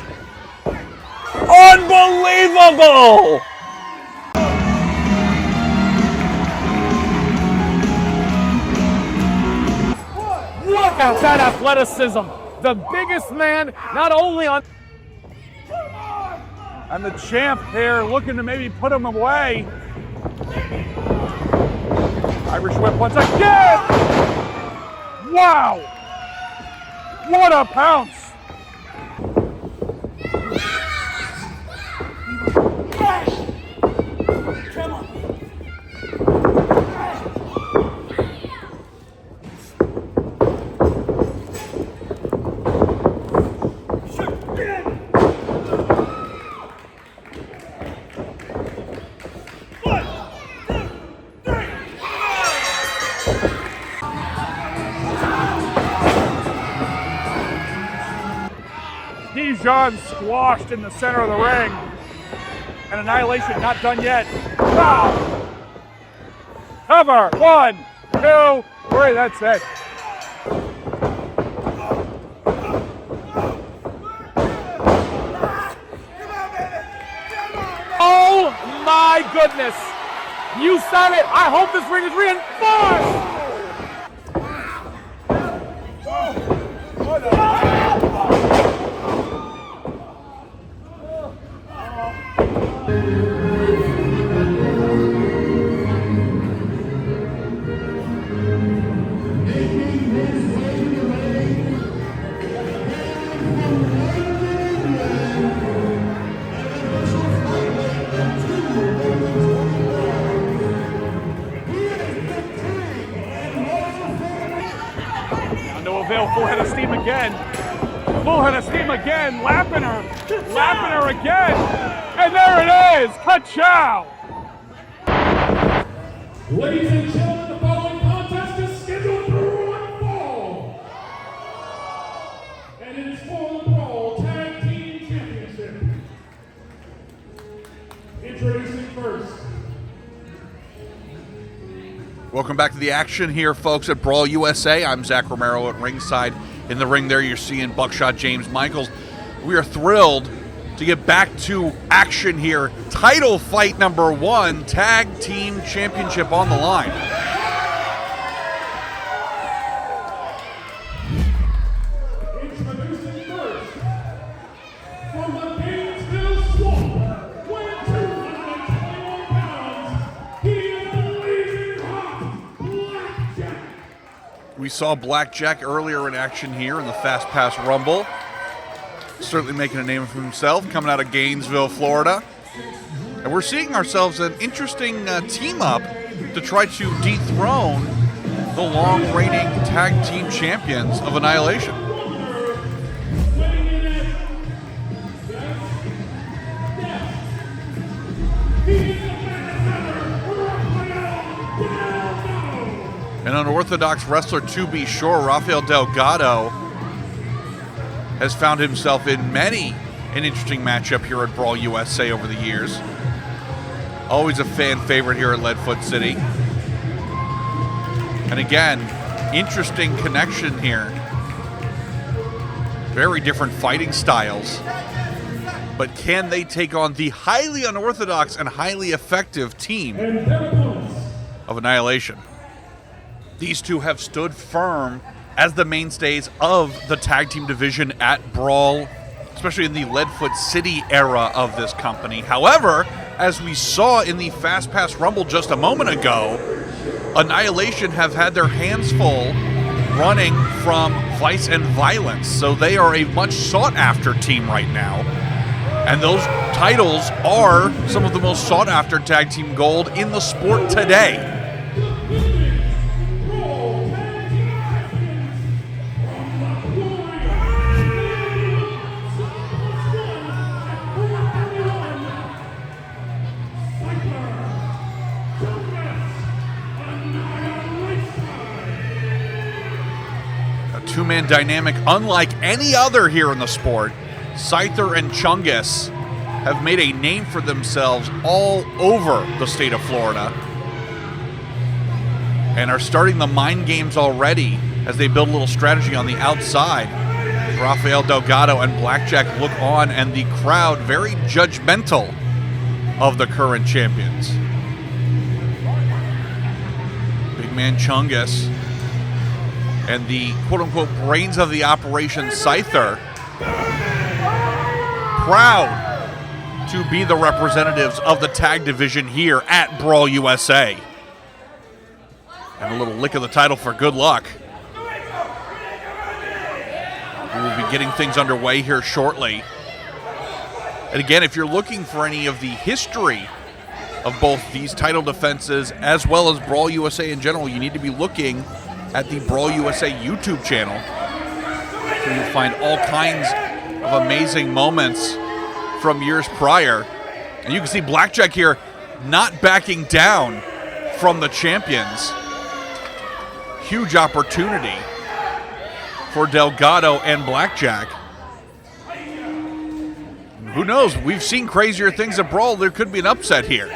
Unbelievable. Look at that athleticism. The biggest man, not only on... And the champ here looking to maybe put him away. Irish whip once again. Wow. What a pounce. Come on. Dijon squashed in the center of the ring. And Annihilation not done yet. Wow. Cover. 1, 2, 3. That's it. Oh my goodness. You said it. I hope this ring is reinforced. Full head of steam again. Full head of steam again, lapping her again. And there it is, ka-chow. Ladies and gentlemen, the following contest is scheduled for one fall. And it is for the Brawl Tag Team Championship. Introducing first. Welcome back to the action here, folks, at Brawl USA. I'm Zach Romero at ringside. In the ring there, you're seeing Buckshot James Michaels. We are thrilled to get back to action here. Title fight number 1, Tag Team Championship on the line. Introducing first, from the Gainesville Swamp, weighing 221 pounds, he is the blazing hot Blackjack. We saw Blackjack earlier in action here in the Fast Pass Rumble. Certainly making a name for himself, coming out of Gainesville, Florida. And we're seeing ourselves an interesting team-up to try to dethrone the long-reigning tag team champions of Annihilation. An unorthodox wrestler, to be sure, Rafael Delgado has found himself in an interesting matchup here at Brawl USA over the years. Always a fan favorite here at Leadfoot City. And again, interesting connection here. Very different fighting styles. But can they take on the highly unorthodox and highly effective team of Annihilation? These two have stood firm as the mainstays of the tag team division at Brawl, especially in the Leadfoot City era of this company. However, as we saw in the Fast Pass Rumble just a moment ago, Annihilation have had their hands full running from Vice and Violence, so they are a much sought-after team right now. And those titles are some of the most sought-after tag team gold in the sport today. Two-man dynamic unlike any other here in the sport. Scyther and Chungus have made a name for themselves all over the state of Florida and are starting the mind games already as they build a little strategy on the outside. Rafael Delgado and Blackjack look on, and the crowd very judgmental of the current champions. Big man Chungus and the quote-unquote brains of the operation, Scyther, proud to be the representatives of the tag division here at Brawl USA. And a little lick of the title for good luck. We will be getting things underway here shortly. And again, if you're looking for any of the history of both these title defenses as well as Brawl USA in general, you need to be looking at the Brawl USA YouTube channel. So you'll find all kinds of amazing moments from years prior. And you can see Blackjack here not backing down from the champions. Huge opportunity for Delgado and Blackjack. Who knows? We've seen crazier things at Brawl. There could be an upset here.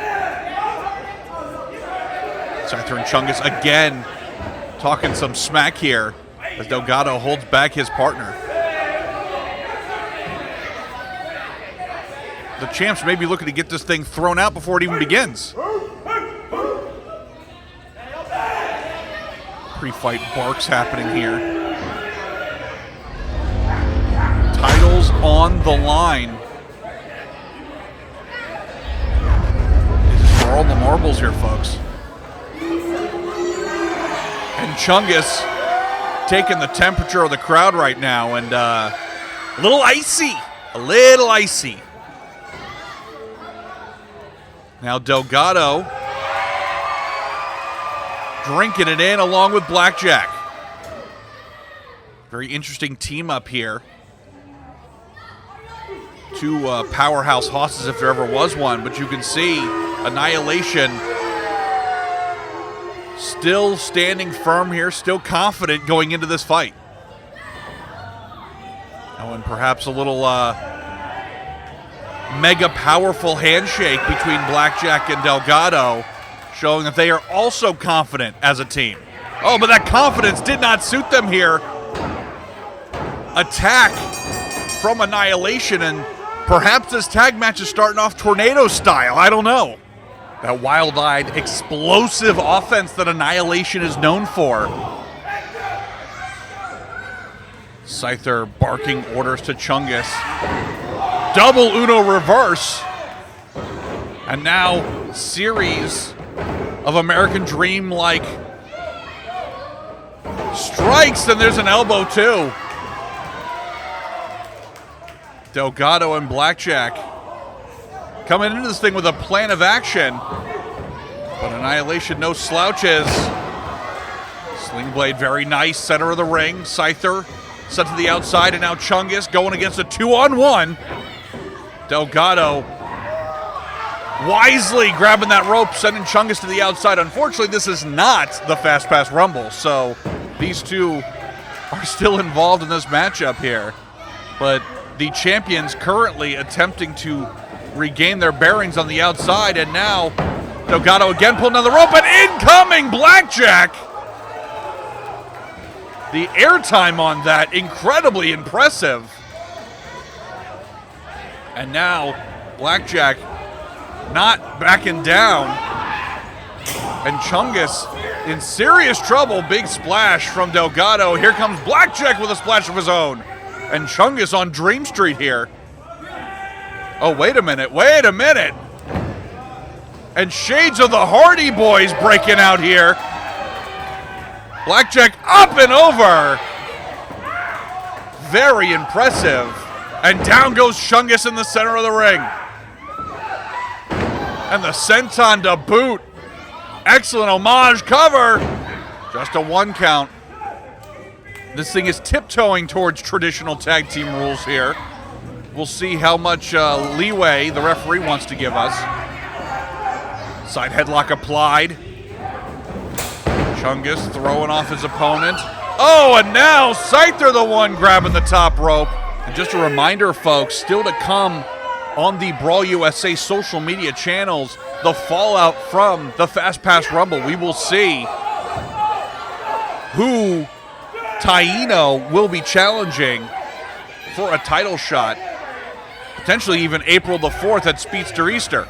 Scyther and Chungus again talking some smack here as Delgado holds back his partner. The champs may be looking to get this thing thrown out before it even begins. Pre-fight barks happening here. Titles on the line. This is for all the marbles here, folks. And Chungus taking the temperature of the crowd right now, and a little icy. Now Delgado drinking it in along with Blackjack. Very interesting team up here. Two powerhouse hosses if there ever was one, but you can see Annihilation still standing firm here, still confident going into this fight. Oh, and perhaps a little mega powerful handshake between Blackjack and Delgado, showing that they are also confident as a team. Oh, but that confidence did not suit them here. Attack from Annihilation, and perhaps this tag match is starting off tornado style. I don't know. That wild-eyed, explosive offense that Annihilation is known for. Scyther barking orders to Chungus. Double Uno reverse. And now, series of American Dream-like strikes, and there's an elbow too. Delgado and Blackjack coming into this thing with a plan of action. But Annihilation, no slouches. Sling Blade, very nice, center of the ring. Scyther set to the outside, and now Chungus going against a 2-on-1. Delgado wisely grabbing that rope, sending Chungus to the outside. Unfortunately, this is not the Fast Pass Rumble, so these two are still involved in this matchup here. But the champions currently attempting to regain their bearings on the outside, and now Delgado again pulling on the rope, and incoming Blackjack! The airtime on that, incredibly impressive. And now Blackjack not backing down, and Chungus in serious trouble. Big splash from Delgado. Here comes Blackjack with a splash of his own. And Chungus on Dream Street here. Oh, wait a minute. And shades of the Hardy Boys breaking out here. Blackjack up and over. Very impressive. And down goes Chungus in the center of the ring. And the senton to boot. Excellent homage cover. Just a 1 count. This thing is tiptoeing towards traditional tag team rules here. We'll see how much leeway the referee wants to give us. Side headlock applied. Chungus throwing off his opponent. Oh, and now Scyther the one grabbing the top rope. And just a reminder, folks, still to come on the Brawl USA social media channels, the fallout from the Fast Pass Rumble. We will see who Taino will be challenging for a title shot, potentially even April the 4th at Speedster Easter.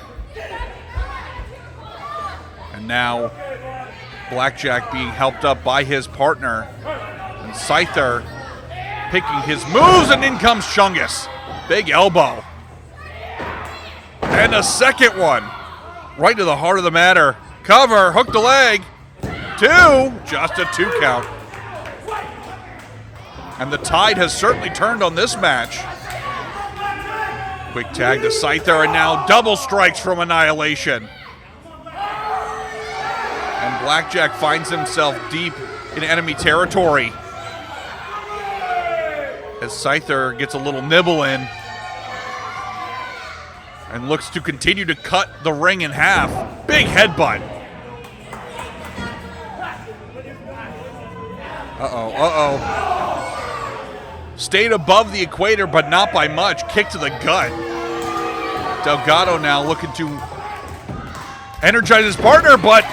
And now Blackjack being helped up by his partner, and Scyther picking his moves, and in comes Chungus. Big elbow. And a second one. Right to the heart of the matter. Cover, hook the leg. 2, just a 2 count. And the tide has certainly turned on this match. Quick tag to Scyther, and now double strikes from Annihilation. And Blackjack finds himself deep in enemy territory as Scyther gets a little nibble in and looks to continue to cut the ring in half. Big headbutt. Stayed above the equator, but not by much. Kick to the gut. Delgado now looking to energize his partner, but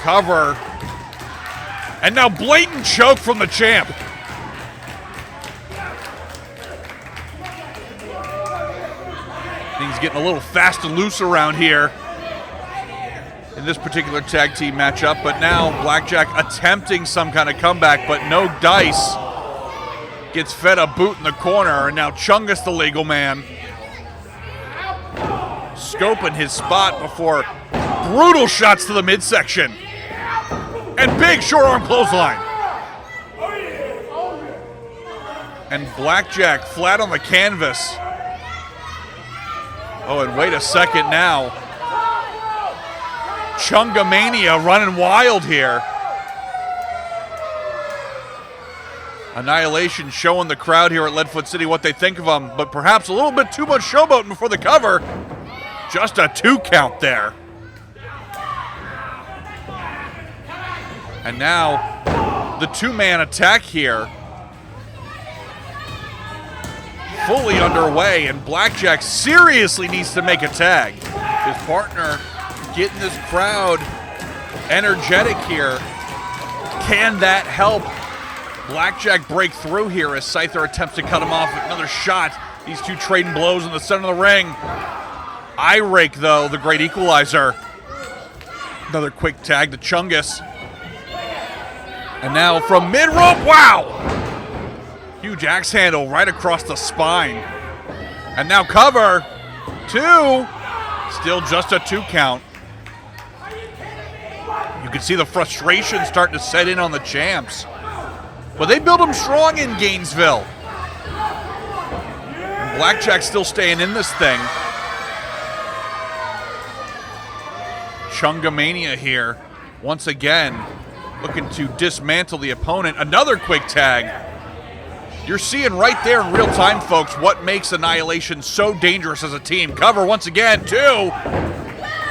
cover. And now blatant choke from the champ. Things getting a little fast and loose around here in this particular tag team matchup, but now Blackjack attempting some kind of comeback, but no dice. Gets fed a boot in the corner, and now Chungus, the legal man, scoping his spot before brutal shots to the midsection. And big short arm clothesline. And Blackjack flat on the canvas. Oh, and wait a second now. Chungamania running wild here. Annihilation showing the crowd here at Leadfoot City what they think of him, but perhaps a little bit too much showboating before the cover. Just a 2 count there. And now the 2-man attack here fully underway, and Blackjack seriously needs to make a tag. His partner getting this crowd energetic here. Can that help Blackjack break through here as Scyther attempts to cut him off with another shot? These two trading blows in the center of the ring. Eye rake, though, the great equalizer. Another quick tag to Chungus. And now from mid-rope, wow! Huge axe handle right across the spine. And now cover. 2. Still just a 2 count. You can see the frustration starting to set in on the champs. But they build them strong in Gainesville. And Blackjack's still staying in this thing. Chungamania here, once again, looking to dismantle the opponent. Another quick tag. You're seeing right there in real time, folks, what makes Annihilation so dangerous as a team. Cover once again, 2.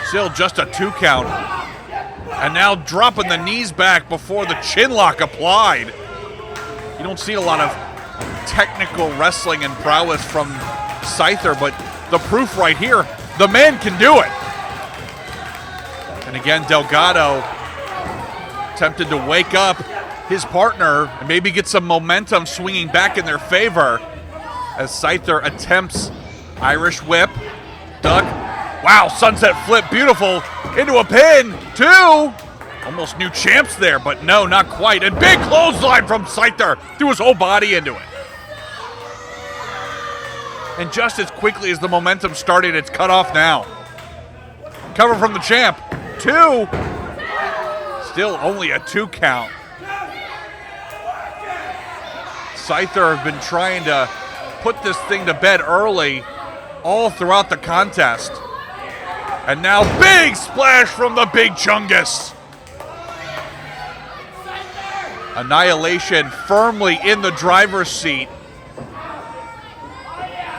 Still just a 2 count. And now dropping the knees back before the chin lock applied. You don't see a lot of technical wrestling and prowess from Scyther, but the proof right here, the man can do it. And again, Delgado attempted to wake up his partner and maybe get some momentum swinging back in their favor as Scyther attempts Irish whip, duck, wow, sunset flip, beautiful, into a pin, 2. Almost new champs there, but no, not quite. And big clothesline from Scyther, threw his whole body into it. And just as quickly as the momentum started, it's cut off now. Cover from the champ, 2. Still only a 2 count. Scyther have been trying to put this thing to bed early all throughout the contest. And now big splash from the big Chungus. Annihilation firmly in the driver's seat.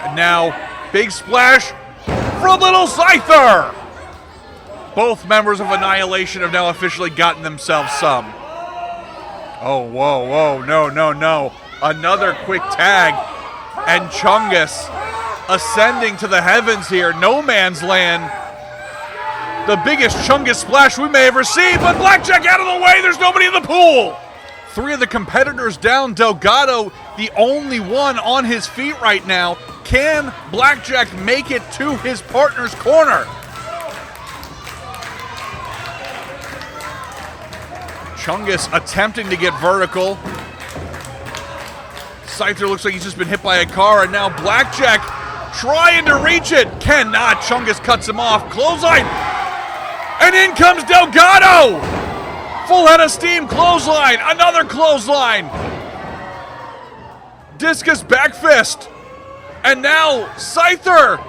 And now big splash from little Scyther. Both members of Annihilation have now officially gotten themselves some. Oh, whoa, whoa, no, no, no. Another quick tag, and Chungus ascending to the heavens here. No man's land. The biggest Chungus splash we may ever see, but Blackjack out of the way. There's nobody in the pool. 3 of the competitors down. Delgado, the only one on his feet right now. Can Blackjack make it to his partner's corner? Chungus attempting to get vertical. Scyther looks like he's just been hit by a car, and now Blackjack trying to reach it. Cannot. Chungus cuts him off. Clothesline. And in comes Delgado. Full head of steam. Clothesline. Another clothesline. Discus back fist. And now Scyther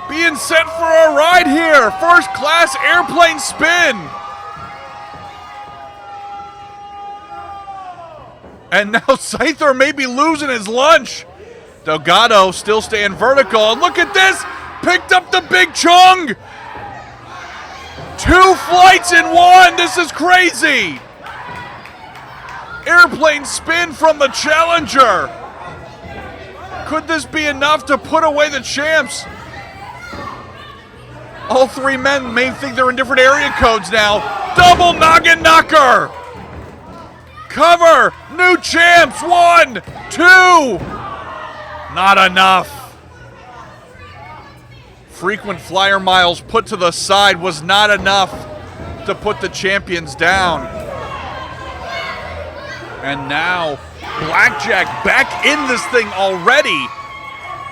being sent for a ride here. First class airplane spin. And now Scyther may be losing his lunch. Delgado still staying vertical. And look at this. Picked up the big Chung. 2 flights in 1. This is crazy. Airplane spin from the challenger. Could this be enough to put away the champs? All 3 men may think they're in different area codes now. Double noggin knocker. Cover. New champs. 1, 2. Not enough. Frequent flyer miles put to the side was not enough to put the champions down. And now Blackjack back in this thing already.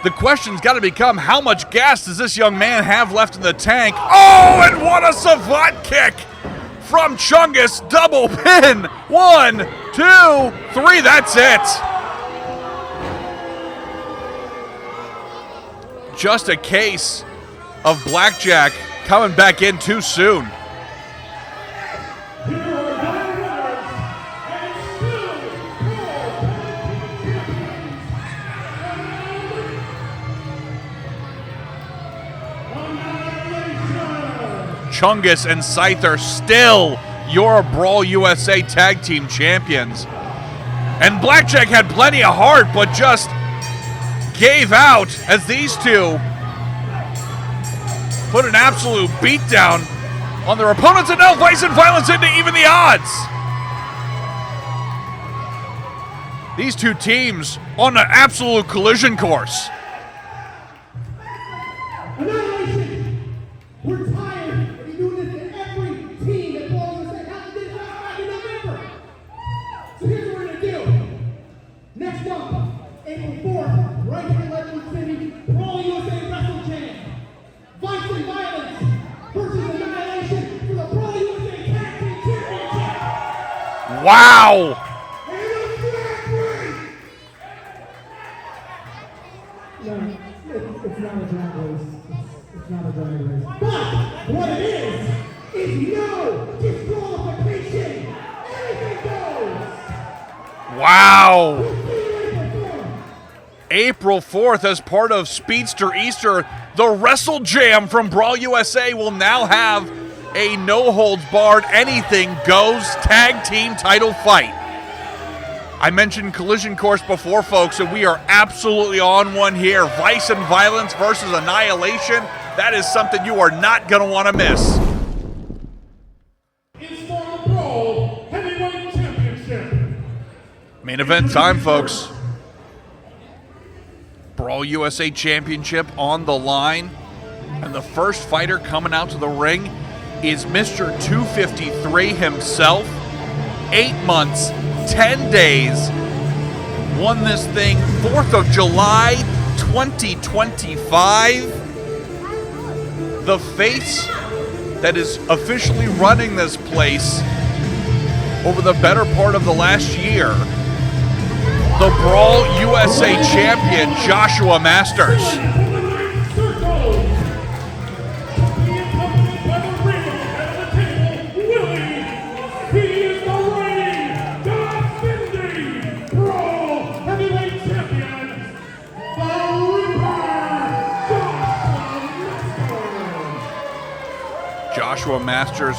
The question's got to become, how much gas does this young man have left in the tank? Oh, and what a savant kick from Chungus. Double pin. 1, 2, 3. That's it. Just a case of Blackjack coming back in too soon. Chungus and Scyther still your Brawl USA Tag Team Champions. And Blackjack had plenty of heart, but just gave out as these two put an absolute beatdown on their opponents, and now Vice and Violence into even the odds. These two teams on an absolute collision course. Annihilation! We're tired of doing this to every team that Brawl USA has to do back in November. So here's what we're gonna do. Next up, April 4th, right here in Lakewood City, Brawl USA Wrestle Jam. Vice and Violence versus Annihilation for the Brawl USA Tag Team Championship. Wow! No, it's not a drag race. It's not a drag race. But what it is no disqualification. Anything goes. Wow! April 4th, as part of Speedster Easter, the Wrestle Jam from Brawl USA will now have a no-holds-barred anything goes tag team title fight. I mentioned collision course before, folks, and we are absolutely on one here. Vice and Violence versus Annihilation. That is something you are not going to want to miss. It's for the Brawl Heavyweight Championship. Main event time, folks. Brawl USA Championship on the line. And the first fighter coming out to the ring is Mr. 253 himself. 8 months, 10 days. Won this thing 4th of July, 2025. The face that is officially running this place over the better part of the last year. The Brawl USA champion, Joshua Masters. Joshua Masters,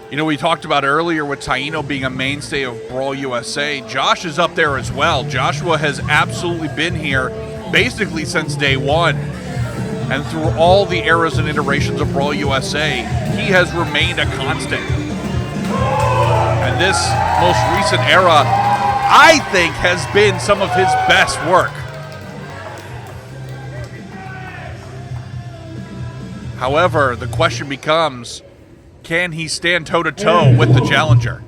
you know, we talked about earlier with Taino being a mainstay of Brawl USA. Josh is up there as well. Joshua has absolutely been here basically since day one. And through all the eras and iterations of Brawl USA, he has remained a constant. And this most recent era, I think, has been some of his best work. However, the question becomes, can he stand toe-to-toe with the challenger?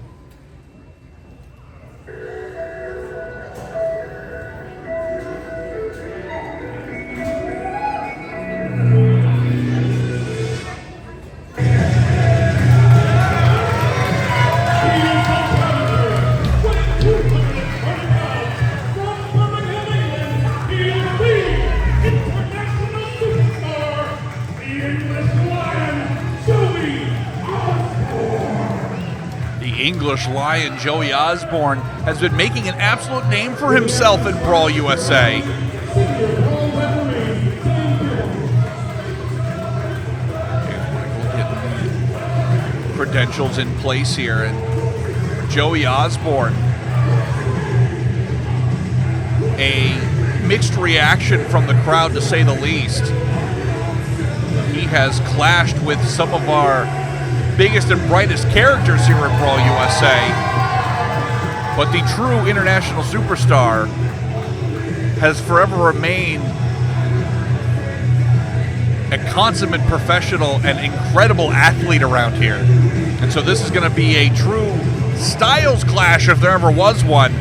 English Lion Joey Ozbourne has been making an absolute name for himself in Brawl USA. Credentials in place here, and Joey Ozbourne, a mixed reaction from the crowd to say the least. He has clashed with some of our biggest and brightest characters here at Brawl USA, but the true international superstar has forever remained a consummate professional and incredible athlete around here. And so this is going to be a true styles clash, if there ever was one,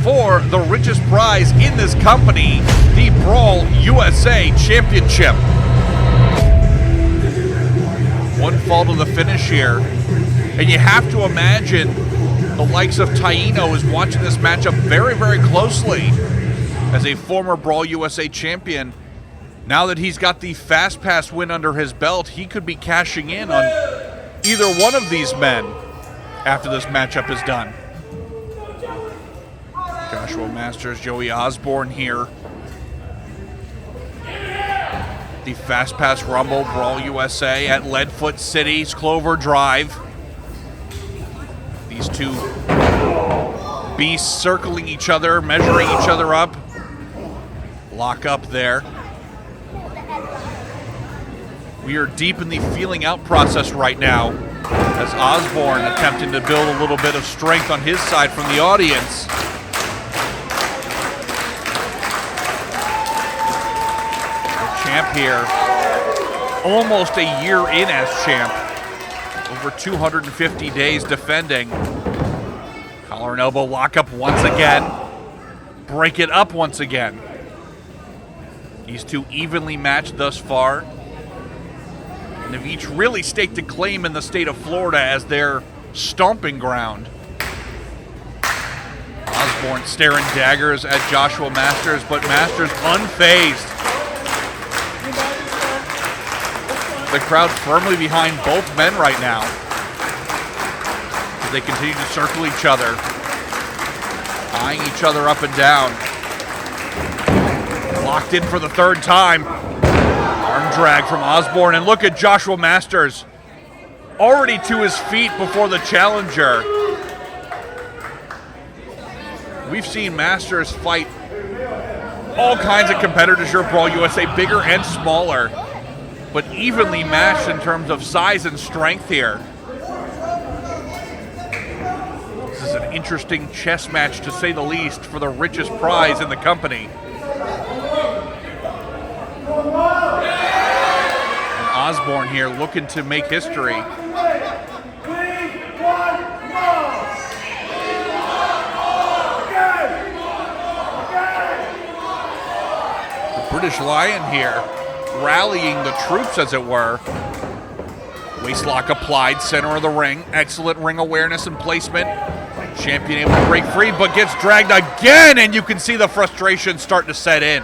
for the richest prize in this company, the Brawl USA Championship. One fall to the finish here, and you have to imagine the likes of Taino is watching this matchup very, very closely. As a former Brawl USA champion, now that he's got the Fast Pass win under his belt, he could be cashing in on either one of these men after this matchup is done. Joshua Masters, Joey Ozbourne here. The Fast Pass Rumble Brawl USA at Leadfoot City's Clover Drive. These two beasts circling each other, measuring each other up. Lock up there. We are deep in the feeling out process right now as Ozbourne attempting to build a little bit of strength on his side from the audience. The champ here, almost a year in as champ. Over 250 days defending. Collar and elbow lock up once again. Break it up once again. These two evenly matched thus far, and have each really staked a claim in the state of Florida as their stomping ground. Ozbourne staring daggers at Joshua Masters, but Masters unfazed. The crowd firmly behind both men right now as they continue to circle each other, eyeing each other up and down. Locked in for the third time. Arm drag from Ozbourne, and look at Joshua Masters, already to his feet before the challenger. We've seen Masters fight all kinds of competitors here at Brawl USA, bigger and smaller, but evenly matched in terms of size and strength here. This is an interesting chess match, to say the least, for the richest prize in the company. And Ozbourne here looking to make history. The British Lion here, rallying the troops, as it were. Waistlock applied, center of the ring. Excellent ring awareness and placement. Champion able to break free, but gets dragged again, and you can see the frustration starting to set in.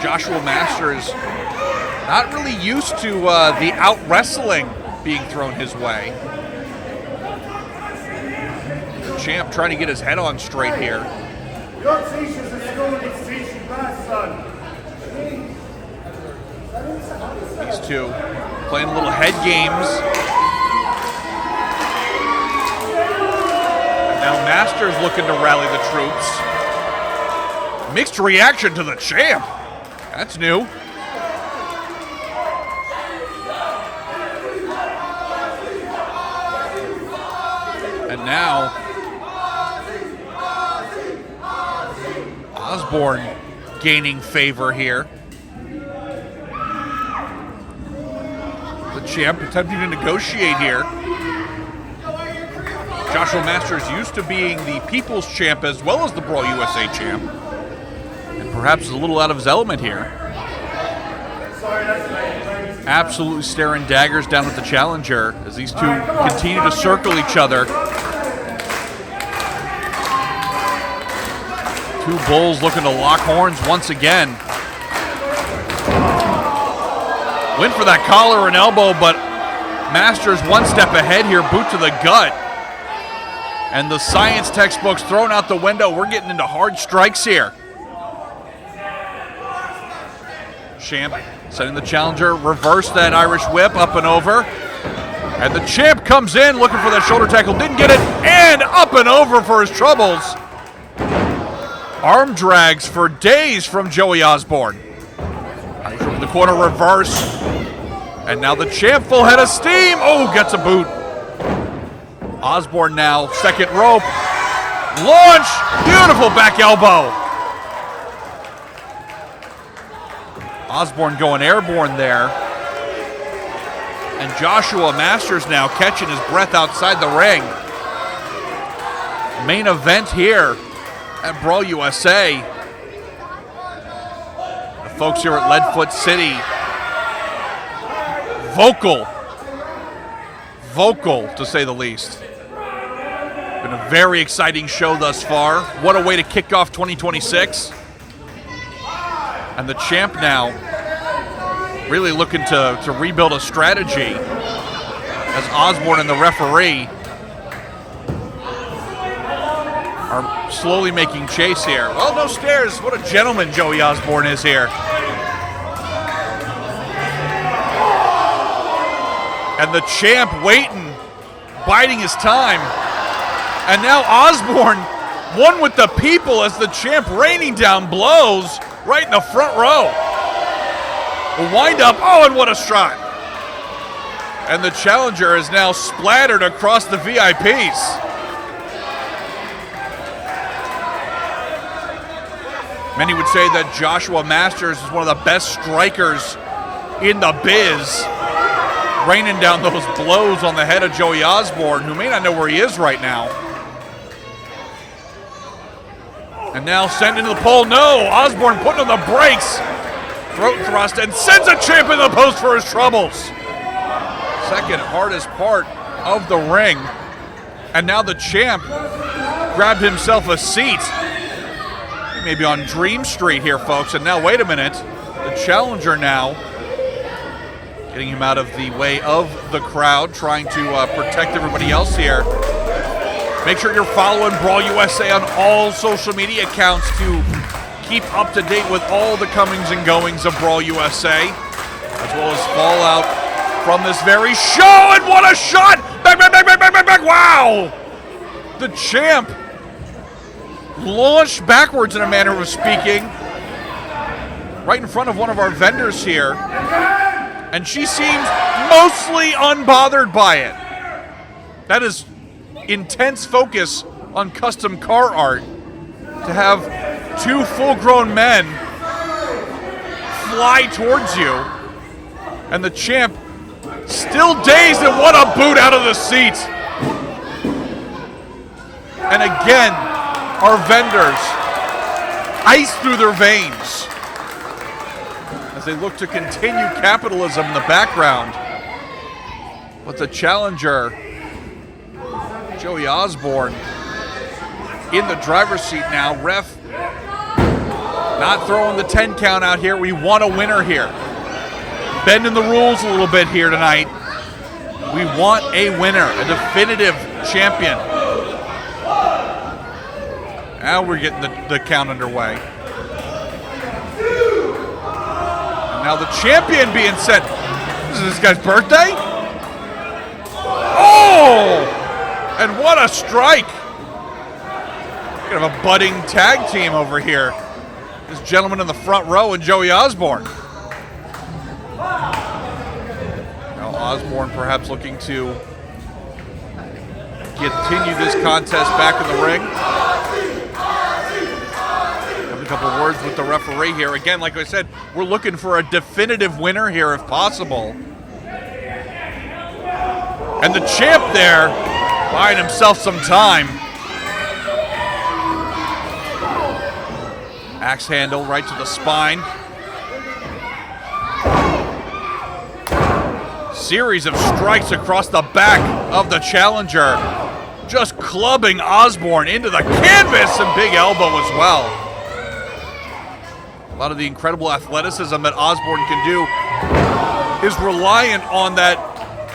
Joshua Masters not really used to the out wrestling being thrown his way. The champ trying to get his head on straight here. Your teachers at school need to teach you best, son. These two playing little head games. And now Masters looking to rally the troops. Mixed reaction to the champ. That's new. And now Ozbourne gaining favor here. The champ attempting to negotiate here. Joshua Masters used to being the People's Champ as well as the Brawl USA Champ. Perhaps a little out of his element here. Absolutely staring daggers down at the challenger as these two continue to circle each other. Two bulls looking to lock horns once again. Went for that collar and elbow, but Masters one step ahead here, boot to the gut. And the science textbooks thrown out the window. We're getting into hard strikes here. Champ setting the challenger, reverse that Irish whip up and over. And the champ comes in looking for that shoulder tackle, didn't get it, and up and over for his troubles. Arm drags for days from Joey Ozbourne. Irish whip in the corner, reverse. And now the champ full head of steam. Oh, gets a boot. Ozbourne now, second rope. Launch, beautiful back elbow. Ozbourne going airborne there. And Joshua Masters now catching his breath outside the ring. Main event here at Brawl USA. The folks here at Leadfoot City, vocal to say the least. Been a very exciting show thus far. What a way to kick off 2026. And the champ now really looking to rebuild a strategy as Ozbourne and the referee are slowly making chase here. Well, no stairs. What a gentleman Joey Ozbourne is here. And the champ waiting, biding his time. And now Ozbourne, one with the people as the champ raining down blows right in the front row. A wind up, oh, and what a strike. And the challenger is now splattered across the VIPs. Many would say that Joshua Masters is one of the best strikers in the biz, raining down those blows on the head of Joey Ozbourne, who may not know where he is right now. And now sent into the pole. No, Ozbourne putting on the brakes. Throat thrust and sends a champ in the post for his troubles. Second hardest part of the ring. And now the champ grabbed himself a seat. He may be on Dream Street here, folks. And now, wait a minute. The challenger now getting him out of the way of the crowd, trying to protect everybody else here. Make sure you're following Brawl USA on all social media accounts to keep up to date with all the comings and goings of Brawl USA, as well as fallout from this very show. And what a shot! Back, back, back, back, back, back, back! Wow! The champ launched backwards in a manner of speaking, right in front of one of our vendors here. And she seems mostly unbothered by it. That is intense focus on custom car art. To have two full-grown men fly towards you, and the champ still dazed, and what a boot out of the seat. And again, our vendors ice through their veins as they look to continue capitalism in the background. But the challenger, Joey Ozbourne, in the driver's seat now. Ref not throwing the 10 count out here. We want a winner here. Bending the rules a little bit here tonight. We want a winner, a definitive champion. Now we're getting the count underway. And now the champion being set. This is this guy's birthday? Oh! And what a strike! Kind of a budding tag team over here. This gentleman in the front row and Joey Ozbourne. Now Ozbourne perhaps looking to continue this contest back in the ring. Have a couple of words with the referee here. Again, like I said, we're looking for a definitive winner here if possible. And the champ there buying himself some time. Axe handle right to the spine. Series of strikes across the back of the challenger. Just clubbing Ozbourne into the canvas, and big elbow as well. A lot of the incredible athleticism that Ozbourne can do is reliant on that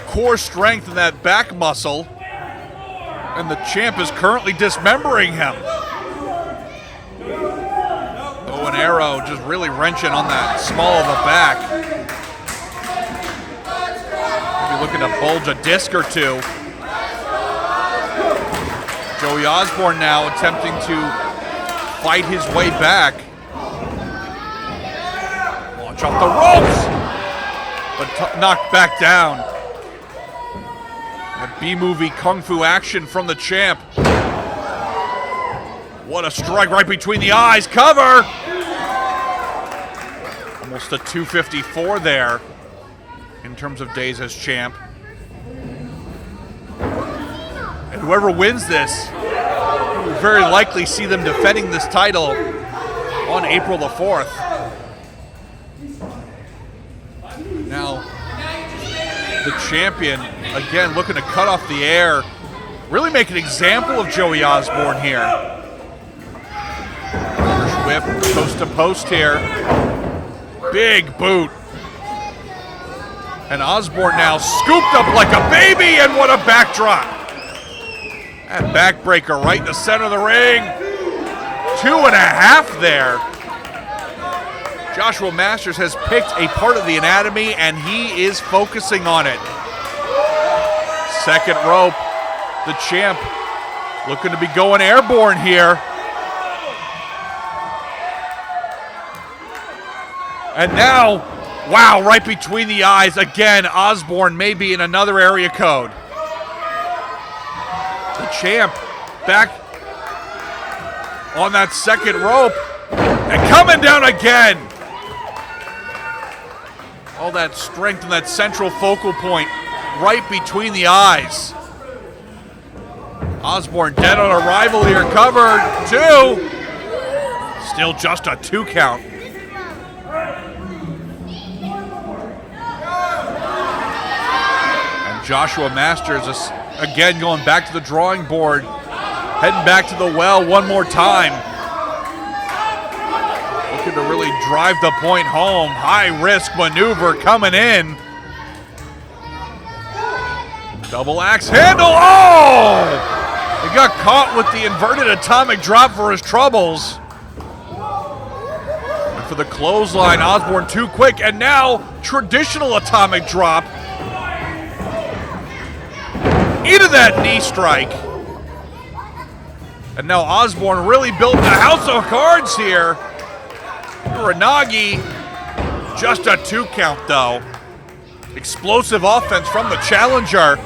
core strength and that back muscle. And the champ is currently dismembering him. Bow and arrow just really wrenching on that small of the back. Maybe looking to bulge a disc or two. Joey Ozbourne now attempting to fight his way back. Launch off the ropes, but knocked back down. A B-movie kung fu action from the champ. What a strike right between the eyes. Cover! Almost a 254 there in terms of days as champ. And whoever wins this will very likely see them defending this title on April the 4th. Now, the champion, again, looking to cut off the air. Really make an example of Joey Ozbourne here. Irish whip, post to post here. Big boot. And Ozbourne now scooped up like a baby, and what a backdrop. And backbreaker right in the center of the ring. 2.5 there. Joshua Masters has picked a part of the anatomy and he is focusing on it. Second rope. The champ looking to be going airborne here. And now, wow, right between the eyes. Again, Ozbourne may be in another area code. The champ back on that second rope and coming down again. All that strength and that central focal point right between the eyes. Ozbourne dead on arrival here, covered 2. Still just a 2 count. And Joshua Masters is again going back to the drawing board, heading back to the well one more time. Looking to really drive the point home. High risk maneuver coming in. Double axe handle. Oh! He got caught with the inverted atomic drop for his troubles. And for the clothesline, Ozbourne too quick, and now traditional atomic drop. Into that knee strike. And now Ozbourne really built a house of cards here. Uranagi, just a 2 count though. Explosive offense from the challenger.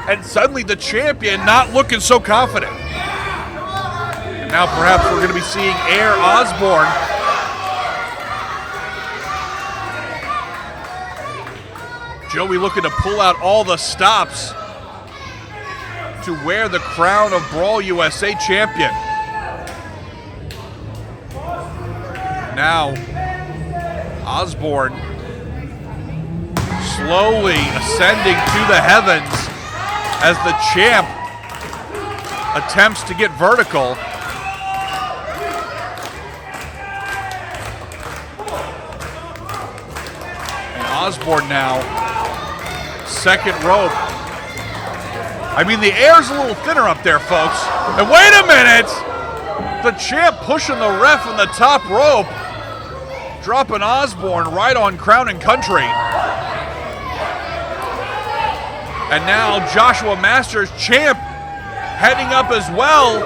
And suddenly the champion not looking so confident. And now perhaps we're going to be seeing Air Ozbourne. Joey looking to pull out all the stops to wear the crown of Brawl USA champion. Now, Ozbourne slowly ascending to the heavens as the champ attempts to get vertical. And Ozbourne now, second rope. I mean, the air's a little thinner up there, folks. And wait a minute! The champ pushing the ref on the top rope, dropping Ozbourne right on Crown and Country. And now Joshua Masters, champ, heading up as well.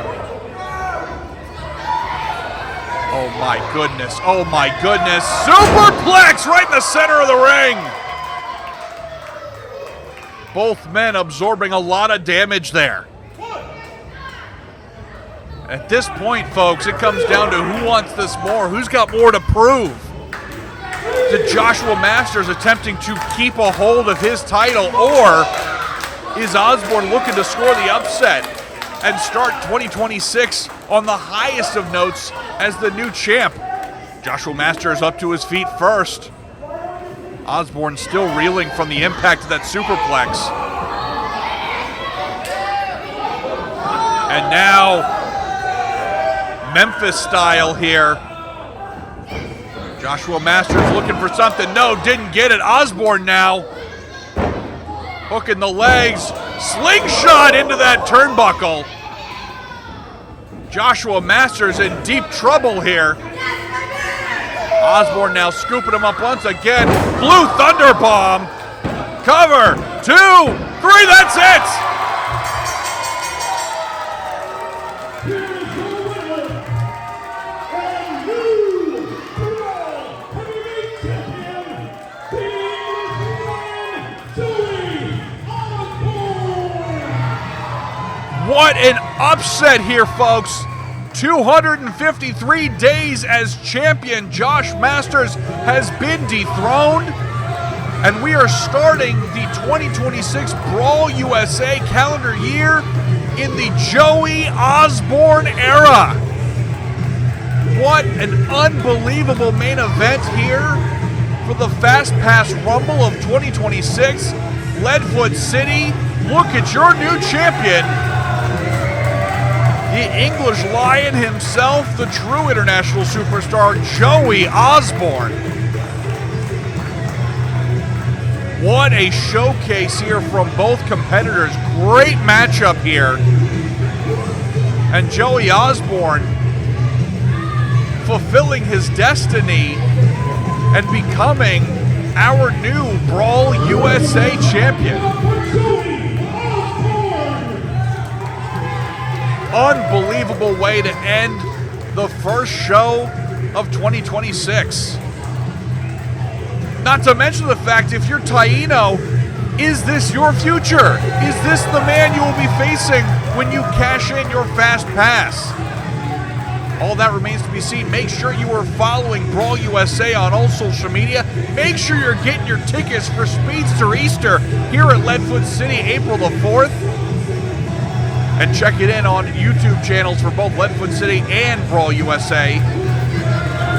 Oh my goodness, oh my goodness. Superplex right in the center of the ring. Both men absorbing a lot of damage there. At this point, folks, it comes down to who wants this more, who's got more to prove. To Joshua Masters attempting to keep a hold of his title, or is Ozbourne looking to score the upset and start 2026 on the highest of notes as the new champ? Joshua Masters up to his feet first. Ozbourne still reeling from the impact of that superplex. And now, Memphis style here. Joshua Masters looking for something. No, didn't get it. Ozbourne now hooking the legs. Slingshot into that turnbuckle. Joshua Masters in deep trouble here. Ozbourne now scooping him up once again. Blue Thunder Bomb. Cover. 2, 3, that's it. What an upset here, folks. 253 days as champion, Josh Masters has been dethroned. And we are starting the 2026 Brawl USA calendar year in the Joey Ozbourne era. What an unbelievable main event here for the Fast Pass Rumble of 2026. Leadfoot City, look at your new champion. The English Lion himself, the true international superstar, Joey Ozbourne. What a showcase here from both competitors. Great matchup here. and Joey Ozbourne fulfilling his destiny and becoming our new Brawl USA champion. Unbelievable way to end the first show of 2026. Not to mention the fact, if you're Taino, is this your future? Is this the man you will be facing when you cash in your fast pass? All that remains to be seen. Make sure you are following Brawl USA on all social media. Make sure you're getting your tickets for Speedster Easter here at Leadfoot City, April the 4th. And check it in on YouTube channels for both Leadfoot City and Brawl USA.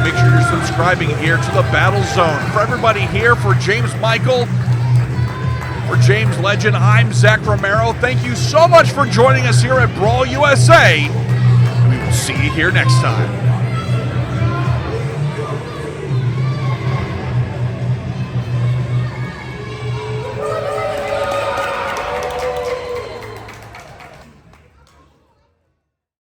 Make sure you're subscribing here to the Battle Zone. For everybody here, for James Michael, for James Legend, I'm Zach Romero. Thank you so much for joining us here at Brawl USA. And we will see you here next time.